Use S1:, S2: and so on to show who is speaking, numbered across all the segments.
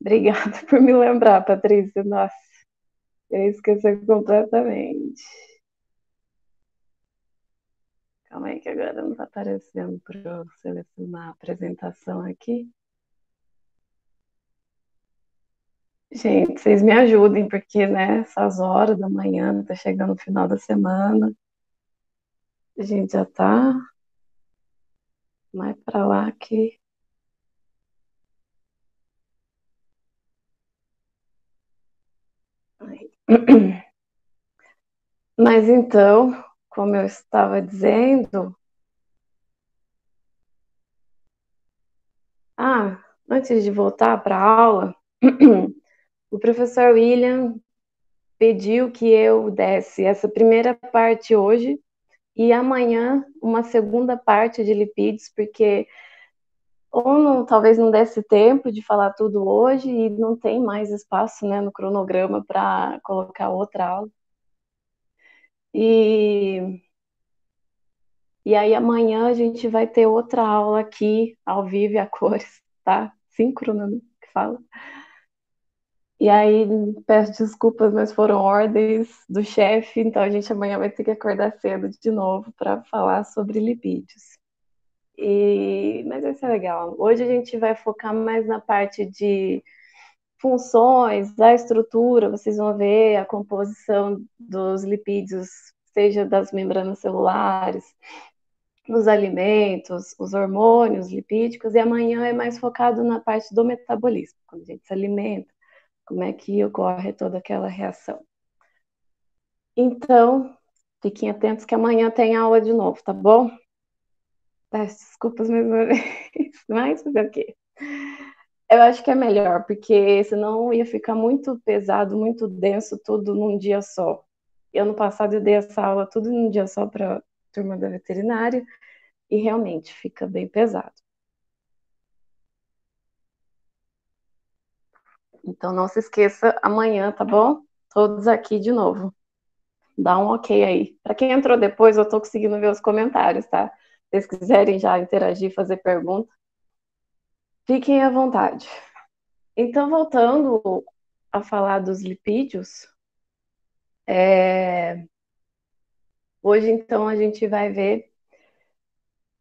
S1: Obrigada por me lembrar, Patrícia. Nossa, eu esqueci completamente. Calma aí que agora não está aparecendo para eu selecionar a apresentação aqui. Gente, vocês me ajudem, porque, né, essas horas da manhã, tá chegando o final da semana, a gente já tá mais para lá que... Ai. Mas então, como eu estava dizendo, antes de voltar para a aula, o professor William pediu que eu desse essa primeira parte hoje e amanhã uma segunda parte de lipídios, porque ou não, talvez não desse tempo de falar tudo hoje e não tem mais espaço, né, no cronograma para colocar outra aula. E, e aí amanhã a gente vai ter outra aula aqui, ao vivo e a cores, tá? Síncrona, né, que fala. E aí, peço desculpas, mas foram ordens do chefe, então a gente amanhã vai ter que acordar cedo de novo para falar sobre lipídios. Mas vai ser legal. Hoje a gente vai focar mais na parte de funções, da estrutura, vocês vão ver a composição dos lipídios, seja das membranas celulares, os alimentos, os hormônios lipídicos, e amanhã é mais focado na parte do metabolismo, quando a gente se alimenta, como é que ocorre toda aquela reação. Então, fiquem atentos que amanhã tem aula de novo, tá bom? Peço desculpas mais uma vez, mas fazer o quê? Eu acho que é melhor, porque senão ia ficar muito pesado, muito denso, tudo num dia só. Ano passado eu dei essa aula tudo num dia só para a turma da veterinária e realmente fica bem pesado. Então não se esqueça amanhã, tá bom? Todos aqui de novo. Dá um ok aí. Para quem entrou depois, eu estou conseguindo ver os comentários, tá? Se vocês quiserem já interagir, fazer pergunta, fiquem à vontade. Então, voltando a falar dos lipídios, hoje então a gente vai ver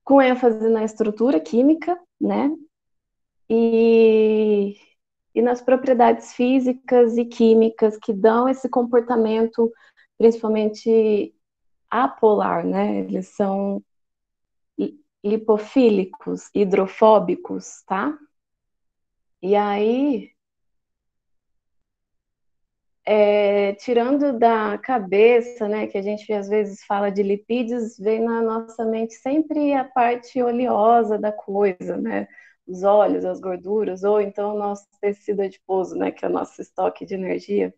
S1: com ênfase na estrutura química, né? E, e nas propriedades físicas e químicas que dão esse comportamento, principalmente apolar, né? Eles são lipofílicos, hidrofóbicos, tá? E aí, tirando da cabeça, né, que a gente às vezes fala de lipídios, vem na nossa mente sempre a parte oleosa da coisa, né? Os óleos, as gorduras, ou então o nosso tecido adiposo, né, que é o nosso estoque de energia.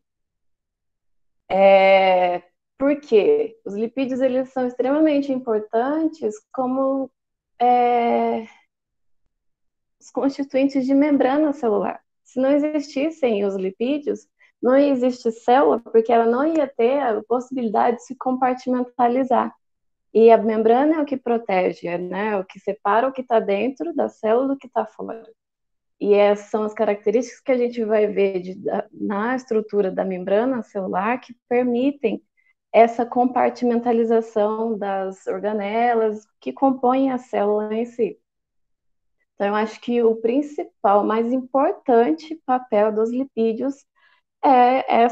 S1: Por quê? Os lipídios eles são extremamente importantes como é, os constituintes de membrana celular. Se não existissem os lipídios, não ia existir célula, porque ela não ia ter a possibilidade de se compartimentalizar. E a membrana é o que protege, né? O que separa o que está dentro da célula do que está fora. E essas são as características que a gente vai ver na estrutura da membrana celular que permitem essa compartimentalização das organelas que compõem a célula em si. Então, eu acho que o principal, mais importante papel dos lipídios é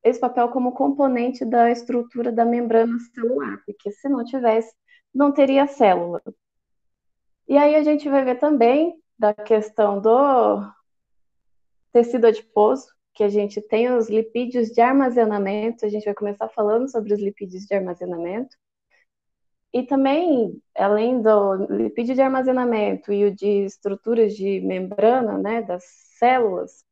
S1: esse papel como componente da estrutura da membrana celular, porque se não tivesse, não teria célula. E aí a gente vai ver também da questão do tecido adiposo, que a gente tem os lipídios de armazenamento, a gente vai começar falando sobre os lipídios de armazenamento. E também, além do lipídio de armazenamento e o de estruturas de membrana, né, das células,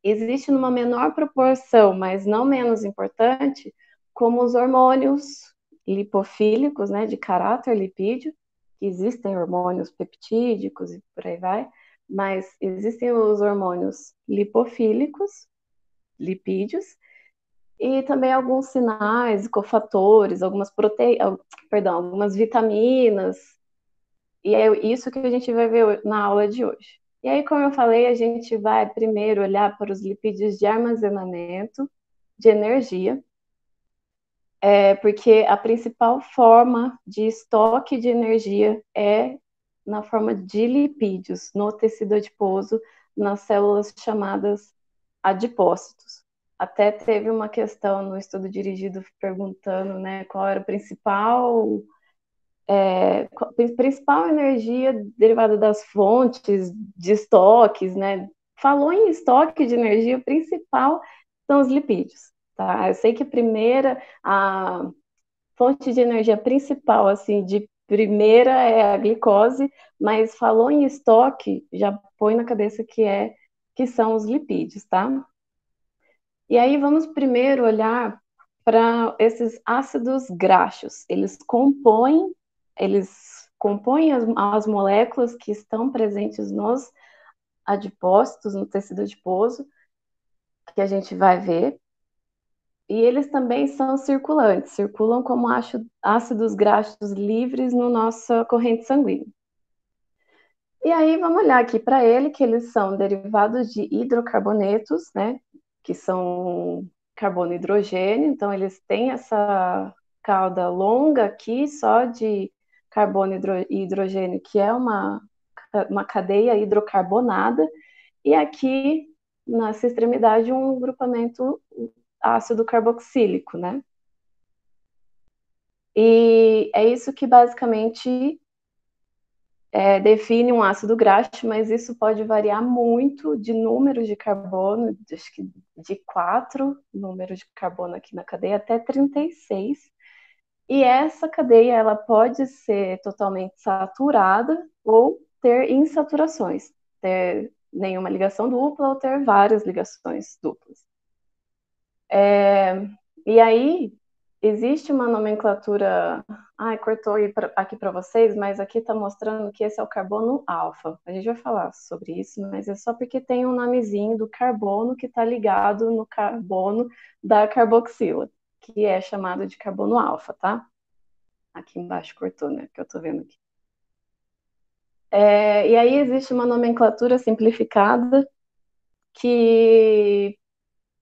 S1: existe numa menor proporção, mas não menos importante, como os hormônios lipofílicos, né, de caráter lipídio, que existem hormônios peptídicos e por aí vai, mas existem os hormônios lipofílicos, lipídios, e também alguns sinais, cofatores, algumas vitaminas, e é isso que a gente vai ver na aula de hoje. E aí, como eu falei, a gente vai primeiro olhar para os lipídios de armazenamento de energia, porque a principal forma de estoque de energia é na forma de lipídios, no tecido adiposo, nas células chamadas adipócitos. Até teve uma questão no estudo dirigido perguntando, né, qual era a principal energia derivada das fontes de estoques, né? Falou em estoque de energia, o principal são os lipídios, tá? Eu sei que a fonte de energia principal, assim, de primeira é a glicose, mas falou em estoque, já põe na cabeça que são os lipídios, tá? E aí vamos primeiro olhar para esses ácidos graxos. Eles compõem as moléculas que estão presentes nos adipócitos, no tecido adiposo, que a gente vai ver. E eles também são circulantes, circulam como ácidos graxos livres na nossa corrente sanguínea. E aí vamos olhar aqui para ele, que eles são derivados de hidrocarbonetos, né? Que são carbono e hidrogênio, então eles têm essa cauda longa aqui só de carbono e hidrogênio, que é uma cadeia hidrocarbonada, e aqui nessa extremidade um grupamento ácido carboxílico, né? E é isso que basicamente define um ácido graxo, mas isso pode variar muito de números de carbono, acho que de 4 números de carbono aqui na cadeia até 36. E essa cadeia ela pode ser totalmente saturada ou ter insaturações, ter nenhuma ligação dupla ou ter várias ligações duplas. E aí, existe uma nomenclatura. Ai, cortou aqui para vocês, mas aqui está mostrando que esse é o carbono alfa. A gente vai falar sobre isso, mas é só porque tem um nomezinho do carbono que está ligado no carbono da carboxila, que é chamado de carbono alfa, tá? Aqui embaixo cortou, né? Que eu estou vendo aqui. E aí existe uma nomenclatura simplificada que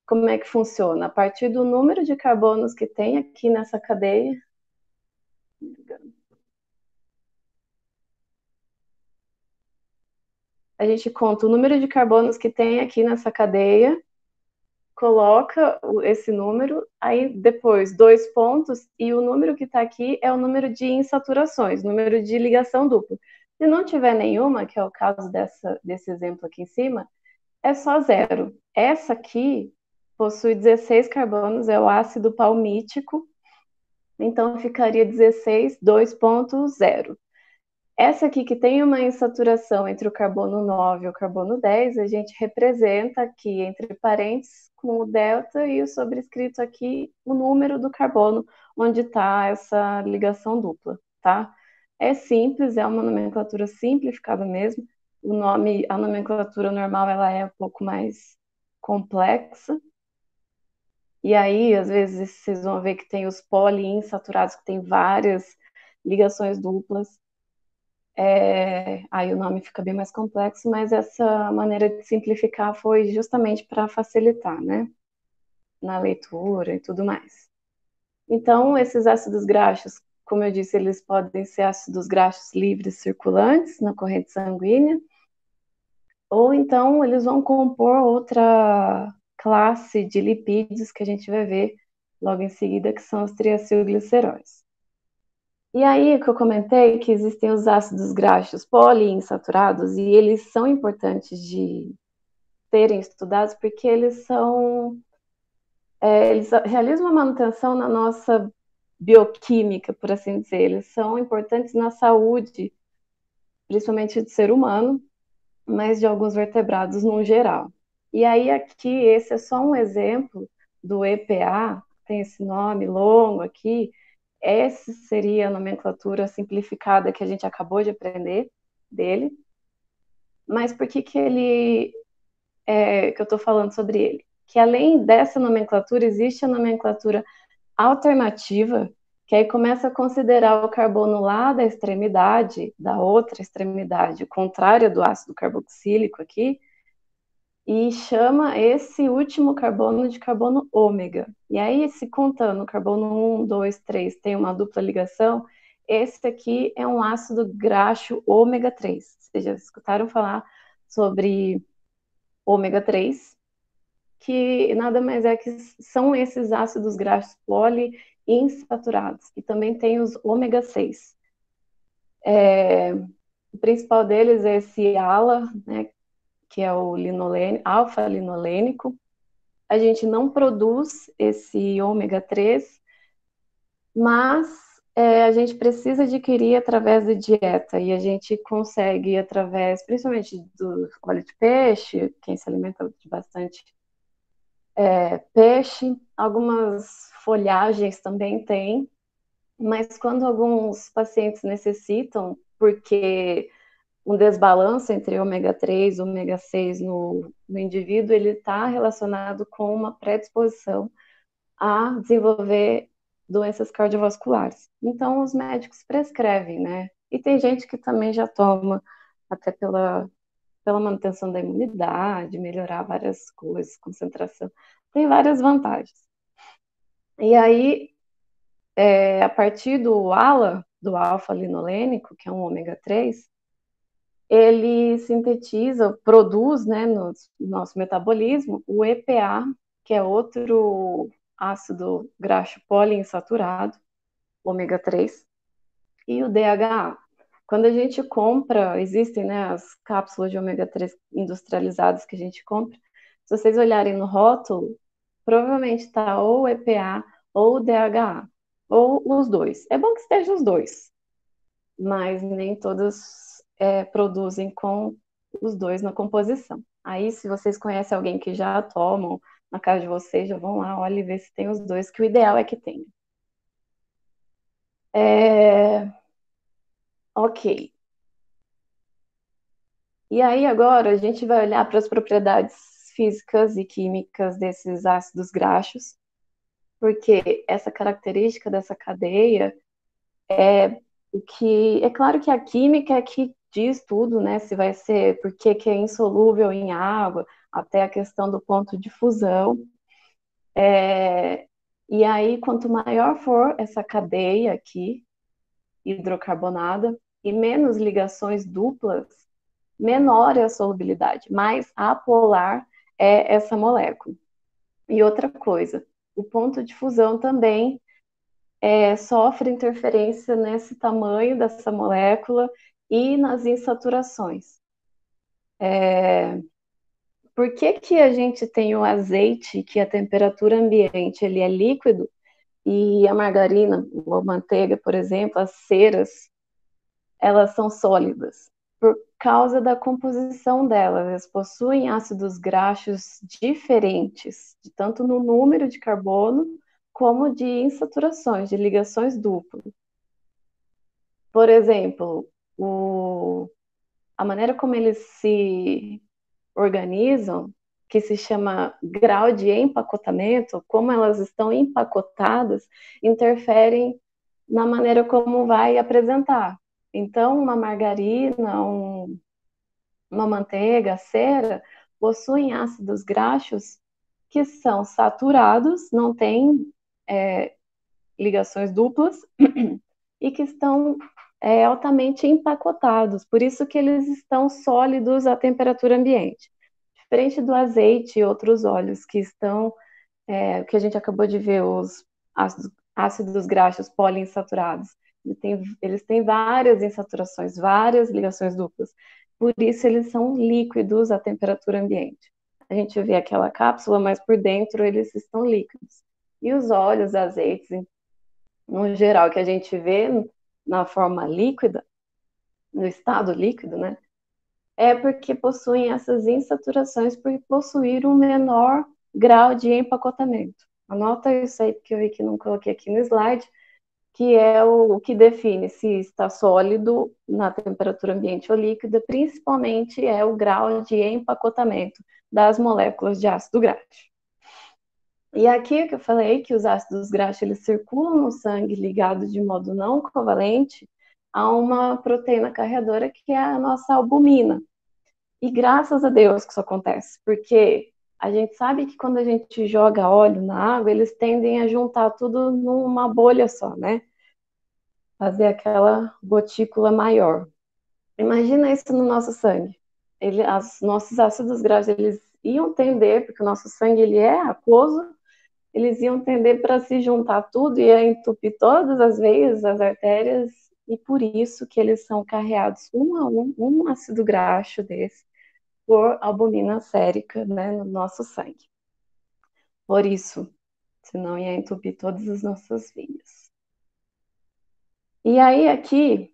S1: como é que funciona? A partir do número de carbonos que tem aqui nessa cadeia, a gente conta o número de carbonos que tem aqui nessa cadeia, coloca esse número, aí depois 2 pontos, e o número que está aqui é o número de insaturações, número de ligação dupla. Se não tiver nenhuma, que é o caso desse exemplo aqui em cima, é só zero. Essa aqui possui 16 carbonos, é o ácido palmítico, então ficaria 16, 2.0. Essa aqui que tem uma insaturação entre o carbono 9 e o carbono 10, a gente representa aqui entre parênteses com o delta e o sobrescrito aqui o número do carbono onde está essa ligação dupla, tá? É simples, é uma nomenclatura simplificada mesmo. A nomenclatura normal, ela é um pouco mais complexa. E aí, às vezes, vocês vão ver que tem os poliinsaturados, que tem várias ligações duplas. Aí o nome fica bem mais complexo, mas essa maneira de simplificar foi justamente para facilitar, né? Na leitura e tudo mais. Então, esses ácidos graxos, como eu disse, eles podem ser ácidos graxos livres circulantes na corrente sanguínea, ou então eles vão compor outra classe de lipídios que a gente vai ver logo em seguida, que são os triacilgliceróis. E aí que eu comentei que existem os ácidos graxos poliinsaturados e eles são importantes de serem estudados porque eles realizam uma manutenção na nossa bioquímica, por assim dizer. Eles são importantes na saúde, principalmente do ser humano, mas de alguns vertebrados no geral. E aí aqui, esse é só um exemplo do EPA, tem esse nome longo aqui. Essa seria a nomenclatura simplificada que a gente acabou de aprender dele. Mas por que que eu estou falando sobre ele? Que além dessa nomenclatura, existe a nomenclatura alternativa, que aí começa a considerar o carbono lá da extremidade, da outra extremidade, contrária do ácido carboxílico aqui, e chama esse último carbono de carbono ômega. E aí, se contando o carbono 1, 2, 3 tem uma dupla ligação, esse aqui é um ácido graxo ômega 3. Vocês já escutaram falar sobre ômega 3, que nada mais é que são esses ácidos graxos poliinsaturados, e também tem os ômega 6. O principal deles é esse ALA, né, que é o alfa-linolênico. A gente não produz esse ômega 3, mas a gente precisa adquirir através da dieta, e a gente consegue através, principalmente do óleo de peixe, quem se alimenta de bastante peixe, algumas folhagens também tem, mas quando alguns pacientes necessitam, porque um desbalanço entre ômega 3 e ômega 6 no indivíduo, ele está relacionado com uma predisposição a desenvolver doenças cardiovasculares. Então, os médicos prescrevem, né? E tem gente que também já toma, até pela manutenção da imunidade, melhorar várias coisas, concentração. Tem várias vantagens. E aí, a partir do ALA, do alfa-linolênico, que é um ômega 3, ele sintetiza, produz, né, no nosso metabolismo, o EPA, que é outro ácido graxo poliinsaturado, ômega 3, e o DHA. Quando a gente compra, existem, né, as cápsulas de ômega 3 industrializadas que a gente compra, se vocês olharem no rótulo, provavelmente está ou o EPA ou o DHA, ou os dois. É bom que esteja os dois, mas nem todas produzem com os dois na composição. Aí, se vocês conhecem alguém que já tomam, na casa de vocês, já vão lá, olha e vê se tem os dois, que o ideal é que tenha. Ok. E aí, agora, a gente vai olhar para as propriedades físicas e químicas desses ácidos graxos, porque essa característica dessa cadeia o que é claro que a química é que diz tudo, né? Se vai ser porque que é insolúvel em água, até a questão do ponto de fusão. E aí, quanto maior for essa cadeia aqui, hidrocarbonada, e menos ligações duplas, menor é a solubilidade, mais apolar é essa molécula. E outra coisa, o ponto de fusão também sofre interferência nesse tamanho dessa molécula e nas insaturações. Por que que a gente tem o azeite, que a temperatura ambiente ele é líquido, e a margarina, ou a manteiga, por exemplo, as ceras, elas são sólidas? Por causa da composição delas, elas possuem ácidos graxos diferentes, tanto no número de carbono, como de insaturações, de ligações duplas. Por exemplo, a maneira como eles se organizam, que se chama grau de empacotamento, como elas estão empacotadas, interferem na maneira como vai apresentar. Então, uma margarina, uma manteiga, a cera, possuem ácidos graxos que são saturados, não têm ligações duplas, e que estão altamente empacotados, por isso que eles estão sólidos à temperatura ambiente. Diferente do azeite e outros óleos que estão, que a gente acabou de ver, os ácidos graxos poliinsaturados. Eles têm várias insaturações, várias ligações duplas. Por isso eles são líquidos à temperatura ambiente. A gente vê aquela cápsula, mas por dentro eles estão líquidos. E os óleos, azeites, no geral, que a gente vê na forma líquida, no estado líquido, né? É porque possuem essas insaturações por possuir um menor grau de empacotamento. Anota isso aí, porque eu vi que não coloquei aqui no slide, que é o que define se está sólido na temperatura ambiente ou líquida, principalmente é o grau de empacotamento das moléculas de ácido graxo. E aqui que eu falei que os ácidos graxos eles circulam no sangue ligados de modo não covalente a uma proteína carreadora que é a nossa albumina. E graças a Deus que isso acontece, porque a gente sabe que quando a gente joga óleo na água, eles tendem a juntar tudo numa bolha só, né? Fazer aquela gotícula maior. Imagina isso no nosso sangue. Nossos ácidos graxos, eles iam tender, porque o nosso sangue ele é aquoso, eles iam tender para se juntar tudo e entupir todas as veias, as artérias, e por isso que eles são carreados um a um ácido graxo desse por albumina sérica, né, no nosso sangue. Por isso, senão ia entupir todas as nossas veias. E aí aqui,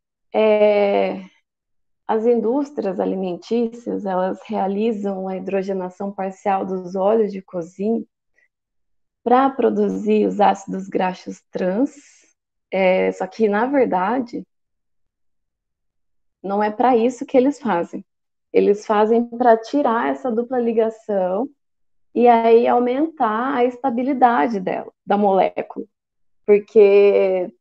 S1: as indústrias alimentícias, elas realizam a hidrogenação parcial dos óleos de cozinha para produzir os ácidos graxos trans, só que, na verdade, não é para isso que eles fazem. Eles fazem para tirar essa dupla ligação e aí aumentar a estabilidade dela, da molécula. Porque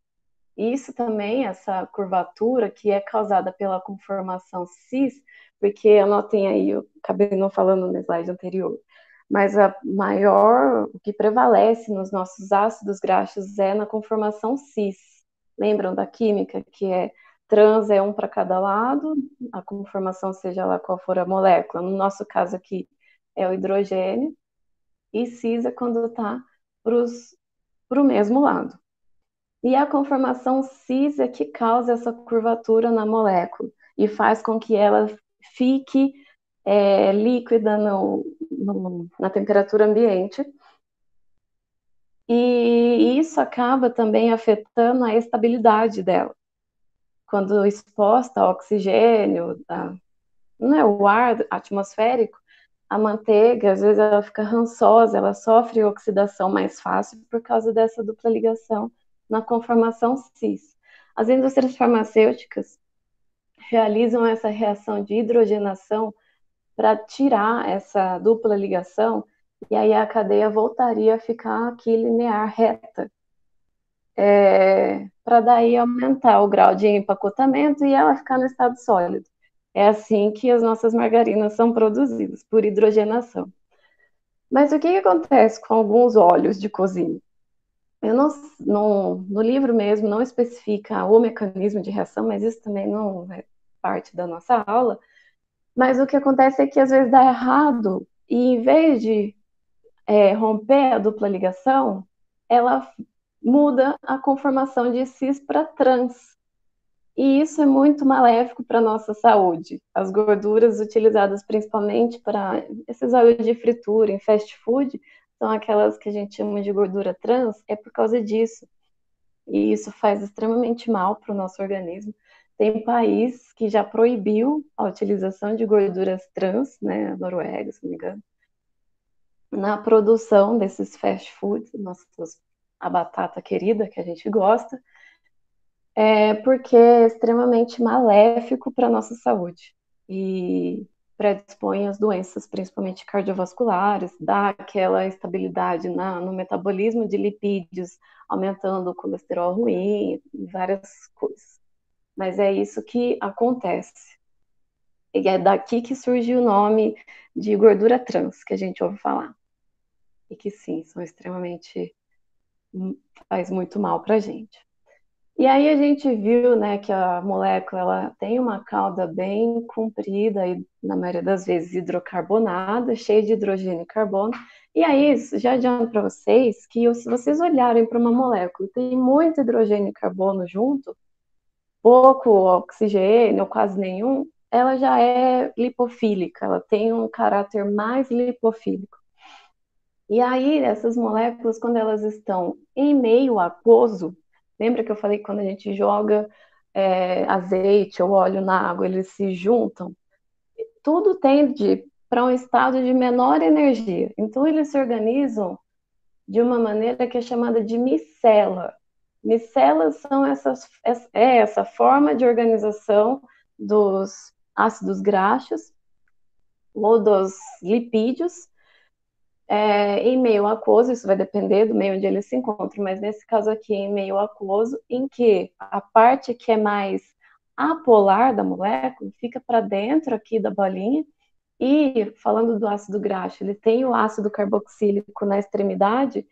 S1: isso também, essa curvatura que é causada pela conformação cis, porque anotem aí, eu acabei não falando no slide anterior, mas o que prevalece nos nossos ácidos graxos é na conformação cis. Lembram da química, que é trans é um para cada lado, a conformação seja lá qual for a molécula. No nosso caso aqui é o hidrogênio, e cis é quando está para o mesmo lado. E a conformação cis é que causa essa curvatura na molécula e faz com que ela fique líquida na temperatura ambiente. E isso acaba também afetando a estabilidade dela. Quando exposta ao oxigênio, o ar atmosférico, a manteiga, às vezes ela fica rançosa, ela sofre oxidação mais fácil por causa dessa dupla ligação na conformação cis. As indústrias farmacêuticas realizam essa reação de hidrogenação para tirar essa dupla ligação e aí a cadeia voltaria a ficar aqui linear, reta, para daí aumentar o grau de empacotamento e ela ficar no estado sólido. É assim que as nossas margarinas são produzidas, por hidrogenação. Mas o que acontece com alguns óleos de cozinha? Eu no livro mesmo não especifica o mecanismo de reação, mas isso também não é parte da nossa aula. Mas o que acontece é que às vezes dá errado e em vez de romper a dupla ligação, ela muda a conformação de cis para trans. E isso é muito maléfico para a nossa saúde. As gorduras utilizadas principalmente para esses óleos de fritura em fast food são aquelas que a gente chama de gordura trans, é por causa disso. E isso faz extremamente mal para o nosso organismo. Tem país que já proibiu a utilização de gorduras trans, né, a Noruega, se não me engano, na produção desses fast foods, a batata querida que a gente gosta, porque é extremamente maléfico para a nossa saúde e predispõe às doenças, principalmente cardiovasculares, dá aquela estabilidade no metabolismo de lipídios, aumentando o colesterol ruim e várias coisas. Mas é isso que acontece. E é daqui que surge o nome de gordura trans, que a gente ouve falar. E que sim, são extremamente, faz muito mal para a gente. E aí a gente viu, né, que a molécula ela tem uma cauda bem comprida e na maioria das vezes hidrocarbonada, cheia de hidrogênio e carbono. E aí já adianto para vocês que se vocês olharem para uma molécula tem muito hidrogênio e carbono junto, pouco oxigênio, ou quase nenhum, ela já é lipofílica, ela tem um caráter mais lipofílico. E aí essas moléculas, quando elas estão em meio aquoso, lembra que eu falei que quando a gente joga azeite ou óleo na água, eles se juntam? Tudo tende para um estado de menor energia. Então, eles se organizam de uma maneira que é chamada de micela. Micelas são essa forma de organização dos ácidos graxos ou dos lipídios em meio aquoso, isso vai depender do meio onde ele se encontra, mas nesse caso aqui em meio aquoso, em que a parte que é mais apolar da molécula fica para dentro aqui da bolinha, e falando do ácido graxo, ele tem o ácido carboxílico na extremidade.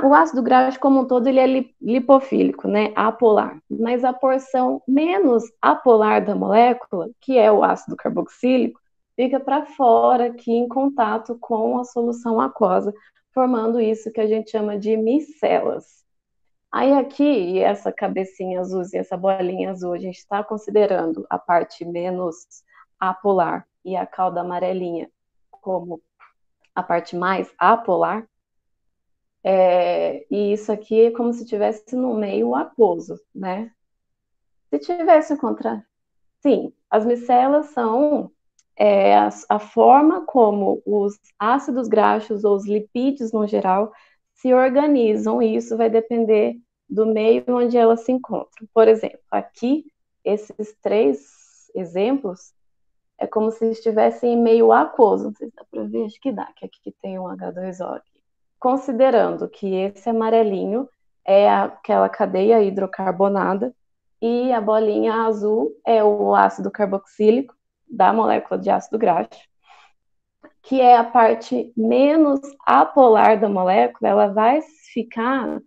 S1: O ácido graxo como um todo ele é lipofílico, né, apolar, mas a porção menos apolar da molécula, que é o ácido carboxílico, fica para fora aqui em contato com a solução aquosa, formando isso que a gente chama de micelas. Aí aqui, essa cabecinha azulzinha, essa bolinha azul, a gente está considerando a parte menos apolar e a cauda amarelinha como a parte mais apolar. E isso aqui é como se estivesse no meio aquoso, né? Se tivesse o contrário. Sim, as micelas são a forma como os ácidos graxos ou os lipídios no geral se organizam, e isso vai depender do meio onde elas se encontram. Por exemplo, aqui, esses três exemplos é como se estivessem em meio aquoso. Não sei se dá para ver, acho que dá, que aqui tem um H2O aqui. Considerando que esse amarelinho é aquela cadeia hidrocarbonada e a bolinha azul é o ácido carboxílico da molécula de ácido graxo, que é a parte menos apolar da molécula, ela vai ficar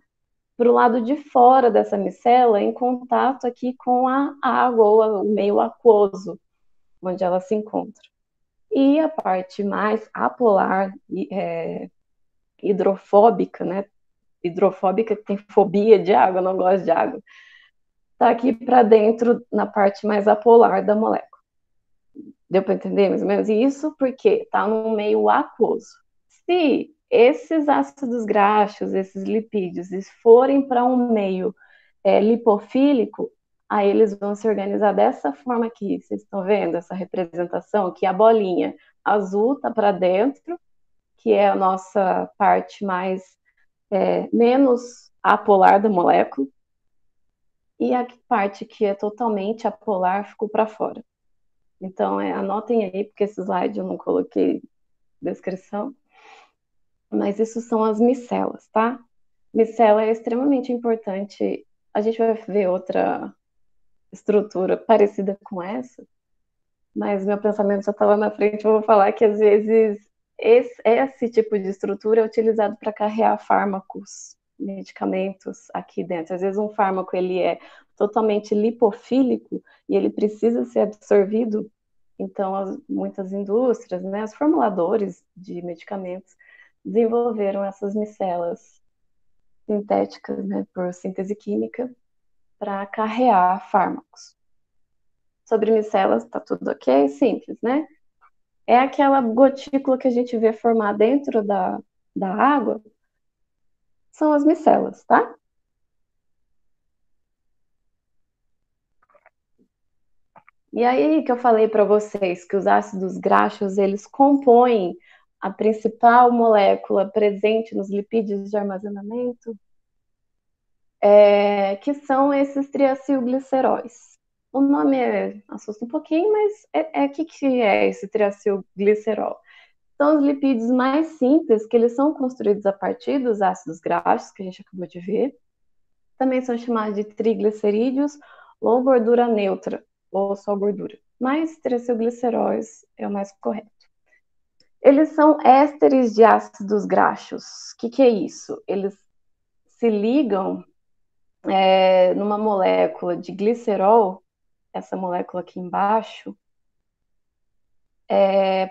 S1: para o lado de fora dessa micela, em contato aqui com a água ou o meio aquoso, onde ela se encontra. E a parte mais apolar, hidrofóbica, né? Hidrofóbica que tem fobia de água, não gosta de água, está aqui para dentro, na parte mais apolar da molécula. Deu para entender mais ou menos? Isso porque está no meio aquoso. Se esses ácidos graxos, esses lipídios, forem para um meio lipofílico, aí eles vão se organizar dessa forma aqui. Vocês estão vendo essa representação? Que a bolinha azul está para dentro, que é a nossa parte mais menos apolar da molécula, e a parte que é totalmente apolar ficou para fora. Então, anotem aí, porque esse slide eu não coloquei descrição, mas isso são as micelas, tá? Micela é extremamente importante. A gente vai ver outra estrutura parecida com essa, mas meu pensamento já estava na frente. Eu vou falar que às vezes esse tipo de estrutura é utilizado para carregar fármacos, medicamentos aqui dentro. Às vezes um fármaco ele é totalmente lipofílico e ele precisa ser absorvido. Então, muitas indústrias, né, os formuladores de medicamentos desenvolveram essas micelas sintéticas, né, por síntese química, para carrear fármacos. Sobre micelas, tá tudo ok? Simples, né? É aquela gotícula que a gente vê formar dentro da água, são as micelas, tá? E aí que eu falei para vocês que os ácidos graxos, eles compõem a principal molécula presente nos lipídios de armazenamento, que são esses triacilgliceróis. O nome assusta um pouquinho, mas que é esse triacilglicerol? São os lipídios mais simples, que eles são construídos a partir dos ácidos graxos, que a gente acabou de ver. Também são chamados de triglicerídeos ou gordura neutra, ou só gordura. Mas triacilgliceróis é o mais correto. Eles são ésteres de ácidos graxos. O que é isso? Eles se ligam numa molécula de glicerol, essa molécula aqui embaixo,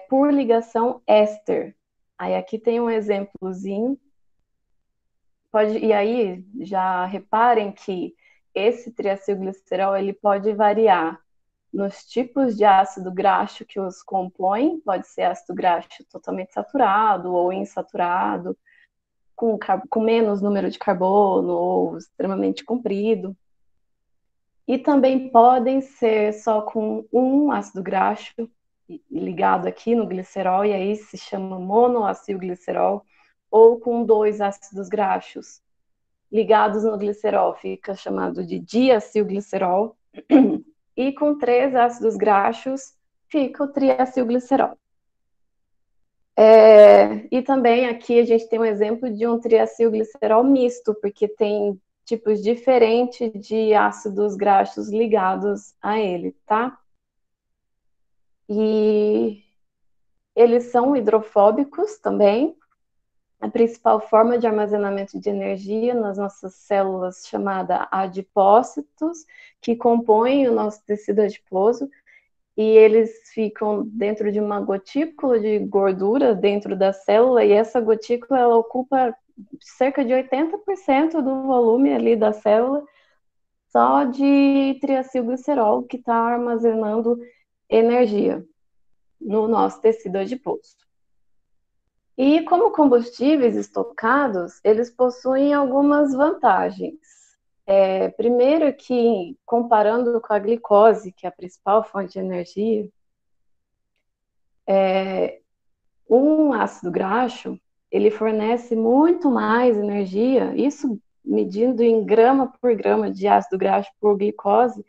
S1: por ligação éster. Aí aqui tem um exemplozinho. E aí já reparem que esse triacilglicerol ele pode variar nos tipos de ácido graxo que os compõem, pode ser ácido graxo totalmente saturado ou insaturado, com menos número de carbono ou extremamente comprido. E também podem ser só com um ácido graxo ligado aqui no glicerol, e aí se chama monoacilglicerol, ou com dois ácidos graxos ligados no glicerol, fica chamado de diacilglicerol, e com três ácidos graxos fica o triacilglicerol. E também aqui a gente tem um exemplo de um triacilglicerol misto, porque tem tipos diferentes de ácidos graxos ligados a ele, tá? E eles são hidrofóbicos também. A principal forma de armazenamento de energia nas nossas células chamada adipócitos, que compõem o nosso tecido adiposo, e eles ficam dentro de uma gotícula de gordura dentro da célula, e essa gotícula ela ocupa cerca de 80% do volume ali da célula, só de triacilglicerol, que está armazenando energia no nosso tecido adiposo. E como combustíveis estocados, eles possuem algumas vantagens. Primeiro que, comparando com a glicose, que é a principal fonte de energia, um ácido graxo, ele fornece muito mais energia, isso medindo em grama por grama de ácido graxo por glicose,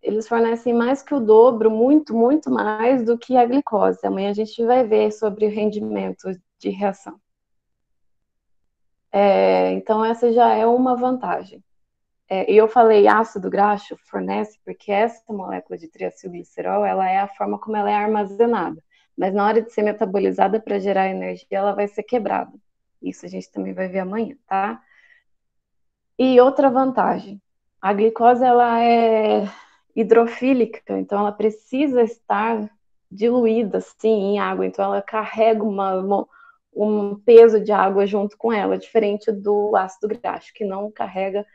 S1: eles fornecem mais que o dobro, muito, muito mais do que a glicose. Amanhã a gente vai ver sobre o rendimento de reação. Então, essa já é uma vantagem. E eu falei ácido graxo fornece porque essa molécula de triacilglicerol, ela é a forma como ela é armazenada. Mas na hora de ser metabolizada para gerar energia, ela vai ser quebrada. Isso a gente também vai ver amanhã, tá? E outra vantagem, a glicose ela é hidrofílica, então ela precisa estar diluída sim em água, então ela carrega um peso de água junto com ela, diferente do ácido graxo, que não carrega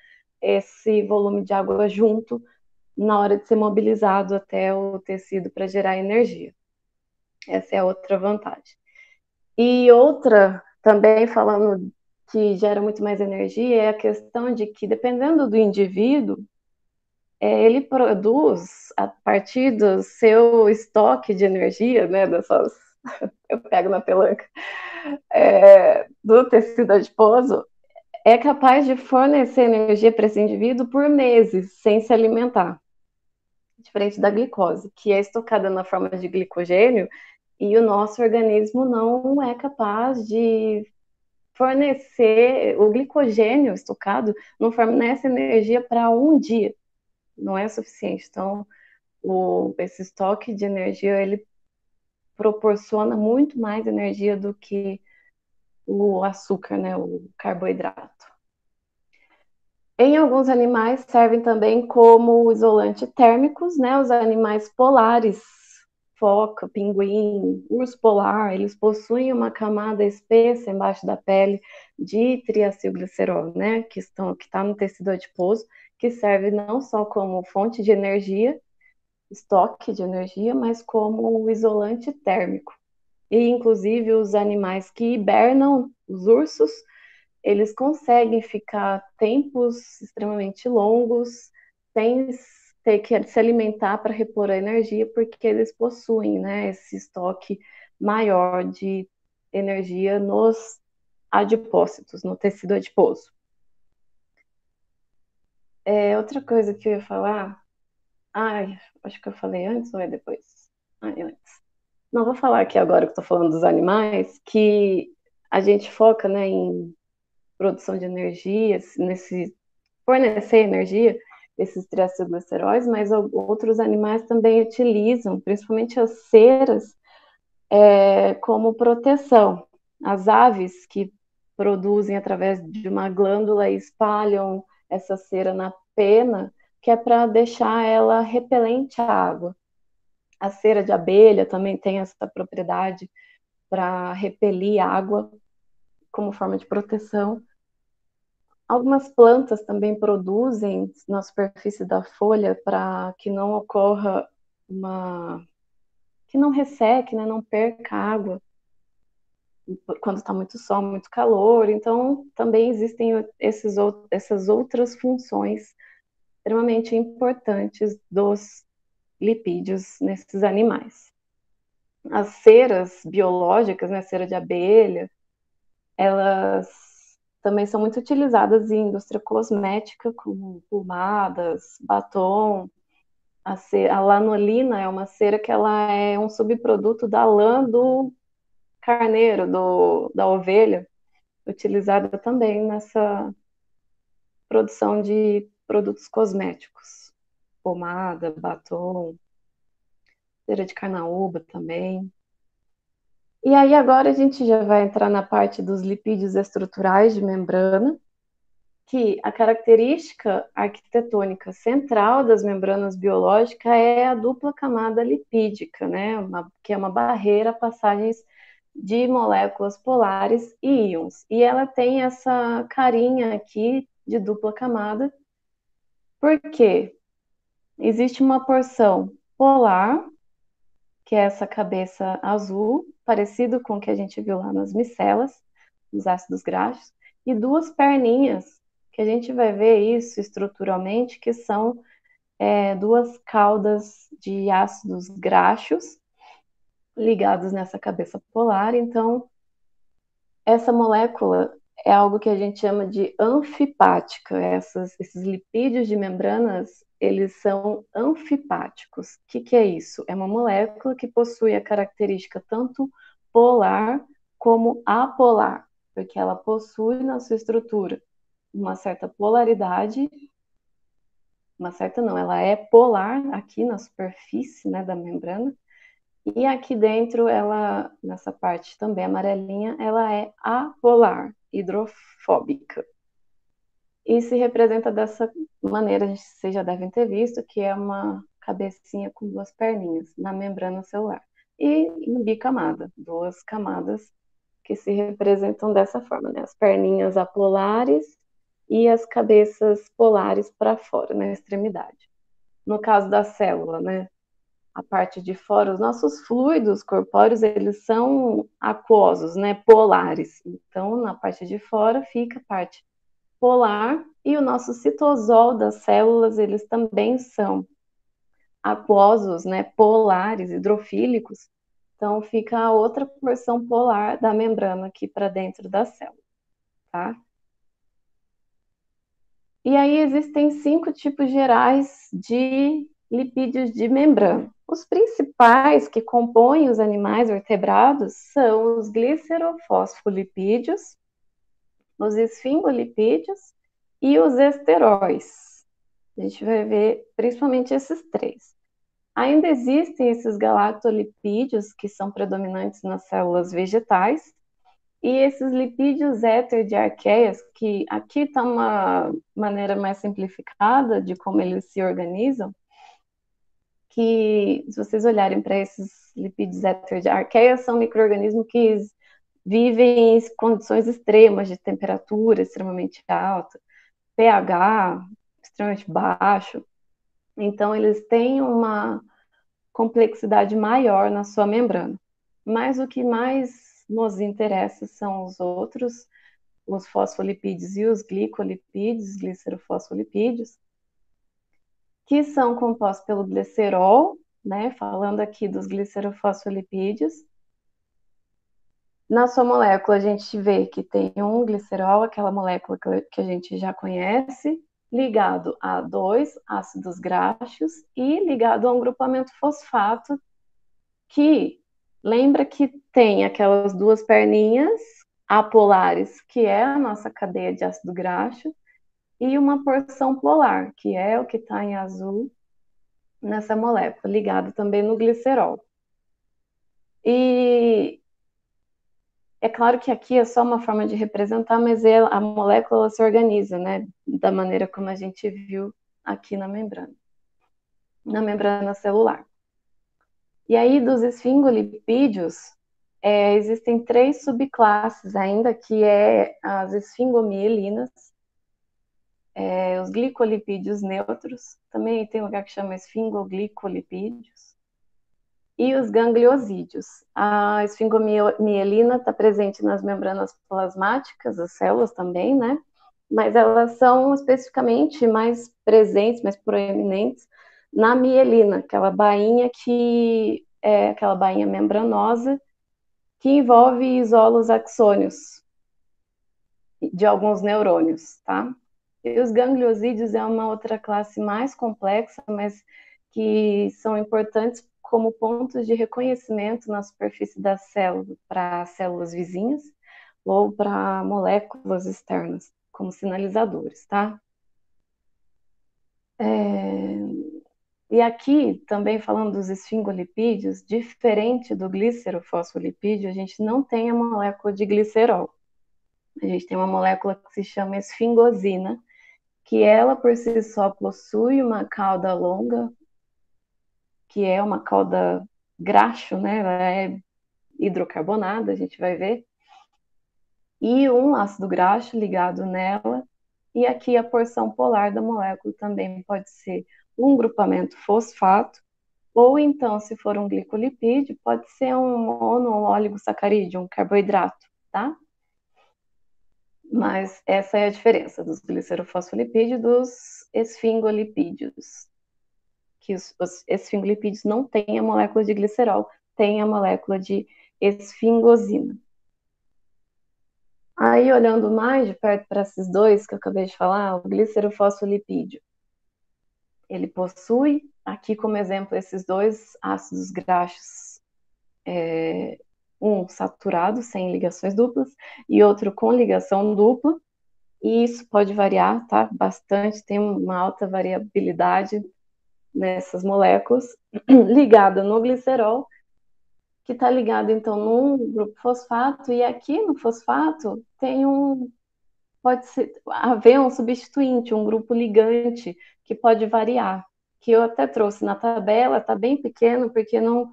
S1: esse volume de água junto na hora de ser mobilizado até o tecido para gerar energia. Essa é a outra vantagem. E outra, também falando que gera muito mais energia, é a questão de que, dependendo do indivíduo, ele produz, a partir do seu estoque de energia, né, dessas, eu pego na pelanca, do tecido adiposo, é capaz de fornecer energia para esse indivíduo por meses, sem se alimentar. Diferente da glicose, que é estocada na forma de glicogênio, e o nosso organismo não é capaz de fornecer, o glicogênio estocado não fornece energia para um dia, não é suficiente. Então, esse estoque de energia, ele proporciona muito mais energia do que o açúcar, né, o carboidrato. Em alguns animais servem também como isolante térmicos, né? Os animais polares, foca, pinguim, urso polar, eles possuem uma camada espessa embaixo da pele de triacilglicerol, né? Que está no tecido adiposo, que serve não só como fonte de energia, estoque de energia, mas como isolante térmico. E inclusive os animais que hibernam, os ursos, eles conseguem ficar tempos extremamente longos sem ter que se alimentar para repor a energia, porque eles possuem, né, esse estoque maior de energia nos adipócitos, no tecido adiposo. Outra coisa que eu ia falar, acho que eu falei antes ou é depois? Antes. Não, vou falar aqui agora que estou falando dos animais, que a gente foca, né, em produção de energia, nesse fornecer energia, esses triacilgliceróis, mas outros animais também utilizam, principalmente as ceras, como proteção. As aves que produzem através de uma glândula e espalham essa cera na pena, que é para deixar ela repelente à água. A cera de abelha também tem essa propriedade para repelir água como forma de proteção. Algumas plantas também produzem na superfície da folha para que não ocorra que não resseque, né, não perca água quando está muito sol, muito calor. Então, também existem essas outras funções extremamente importantes dos lipídios nesses animais. As ceras biológicas, né, cera de abelha, elas também são muito utilizadas em indústria cosmética, como pomadas, batom. A lanolina é uma cera que ela é um subproduto da lã do carneiro, da ovelha, utilizada também nessa produção de produtos cosméticos, pomada, batom, cera de carnaúba também. E aí agora a gente já vai entrar na parte dos lipídios estruturais de membrana, que a característica arquitetônica central das membranas biológicas é a dupla camada lipídica, né? Que é uma barreira a passagens de moléculas polares e íons. E ela tem essa carinha aqui de dupla camada, porque existe uma porção polar, que é essa cabeça azul, parecido com o que a gente viu lá nas micelas, nos ácidos graxos, e duas perninhas, que a gente vai ver isso estruturalmente, que são duas caudas de ácidos graxos ligados nessa cabeça polar. Então, essa molécula é algo que a gente chama de anfipática. Esses lipídios de membranas, eles são anfipáticos. O que é isso? É uma molécula que possui a característica tanto polar como apolar, porque ela possui na sua estrutura uma certa polaridade, uma certa não, ela é polar aqui na superfície, né, da membrana, e aqui dentro, ela, nessa parte também amarelinha, ela é apolar, hidrofóbica. E se representa dessa maneira, vocês já devem ter visto, que é uma cabecinha com duas perninhas na membrana celular. E em bicamada, duas camadas que se representam dessa forma, né? As perninhas apolares e as cabeças polares para fora, na extremidade. No caso da célula, né? A parte de fora, os nossos fluidos corpóreos, eles são aquosos, né, polares. Então, na parte de fora fica a parte polar e o nosso citosol das células, eles também são aquosos, né, polares, hidrofílicos. Então, fica a outra porção polar da membrana aqui para dentro da célula, tá? E aí existem 5 tipos gerais de lipídios de membrana. Os principais que compõem os animais vertebrados são os glicerofosfolipídios, os esfingolipídios e os esteróis. A gente vai ver principalmente esses 3. Ainda existem esses galactolipídios que são predominantes nas células vegetais, e esses lipídios éter de arqueias, que aqui está uma maneira mais simplificada de como eles se organizam, que se vocês olharem para esses lipídios éter de arqueias, são micro-organismos que vivem em condições extremas de temperatura extremamente alta, pH extremamente baixo. Então, eles têm uma complexidade maior na sua membrana. Mas o que mais nos interessa são os fosfolipídios e os glicolipídios, glicerofosfolipídios, que são compostos pelo glicerol, né? Falando aqui dos glicerofosfolipídios. Na sua molécula, a gente vê que tem um glicerol, aquela molécula que a gente já conhece, ligado a 2 ácidos graxos e ligado a um grupamento fosfato, que lembra que tem aquelas duas perninhas apolares, que é a nossa cadeia de ácido graxo, e uma porção polar, que é o que está em azul nessa molécula, ligado também no glicerol. E é claro que aqui é só uma forma de representar, mas a molécula se organiza, né, da maneira como a gente viu aqui na membrana celular. E aí, dos esfingolipídios, existem 3 subclasses ainda, que é as esfingomielinas, os glicolipídios neutros, também tem um lugar que chama esfingoglicolipídios, e os gangliosídeos. A esfingomielina está presente nas membranas plasmáticas, as células também, né? Mas elas são especificamente mais presentes, mais proeminentes na mielina, aquela bainha que é aquela bainha membranosa que envolve e isola os axônios de alguns neurônios, tá? E os gangliosídeos é uma outra classe mais complexa, mas que são importantes como pontos de reconhecimento na superfície da célula para células vizinhas ou para moléculas externas, como sinalizadores, tá? E aqui, também falando dos esfingolipídios, diferente do glicerofosfolipídio, a gente não tem a molécula de glicerol. A gente tem uma molécula que se chama esfingosina, que ela por si só possui uma cauda longa, que é uma cauda graxo, né? Ela é hidrocarbonada, a gente vai ver, e um ácido graxo ligado nela, e aqui a porção polar da molécula também pode ser um grupamento fosfato, ou então, se for um glicolipídio, pode ser um monooligosacarídeo, um carboidrato, tá? Mas essa é a diferença dos glicerofosfolipídios e dos esfingolipídios. Que os esfingolipídios não têm a molécula de glicerol, tem a molécula de esfingosina. Aí, olhando mais de perto para esses dois que eu acabei de falar, o glicerofosfolipídio, ele possui, aqui como exemplo, esses dois ácidos graxos, um saturado, sem ligações duplas, e outro com ligação dupla, e isso pode variar, tá? Bastante, tem uma alta variabilidade nessas moléculas, ligada no glicerol, que está ligado, então, num grupo fosfato, e aqui no fosfato tem pode haver um substituinte, um grupo ligante, que pode variar, que eu até trouxe na tabela, está bem pequeno, porque não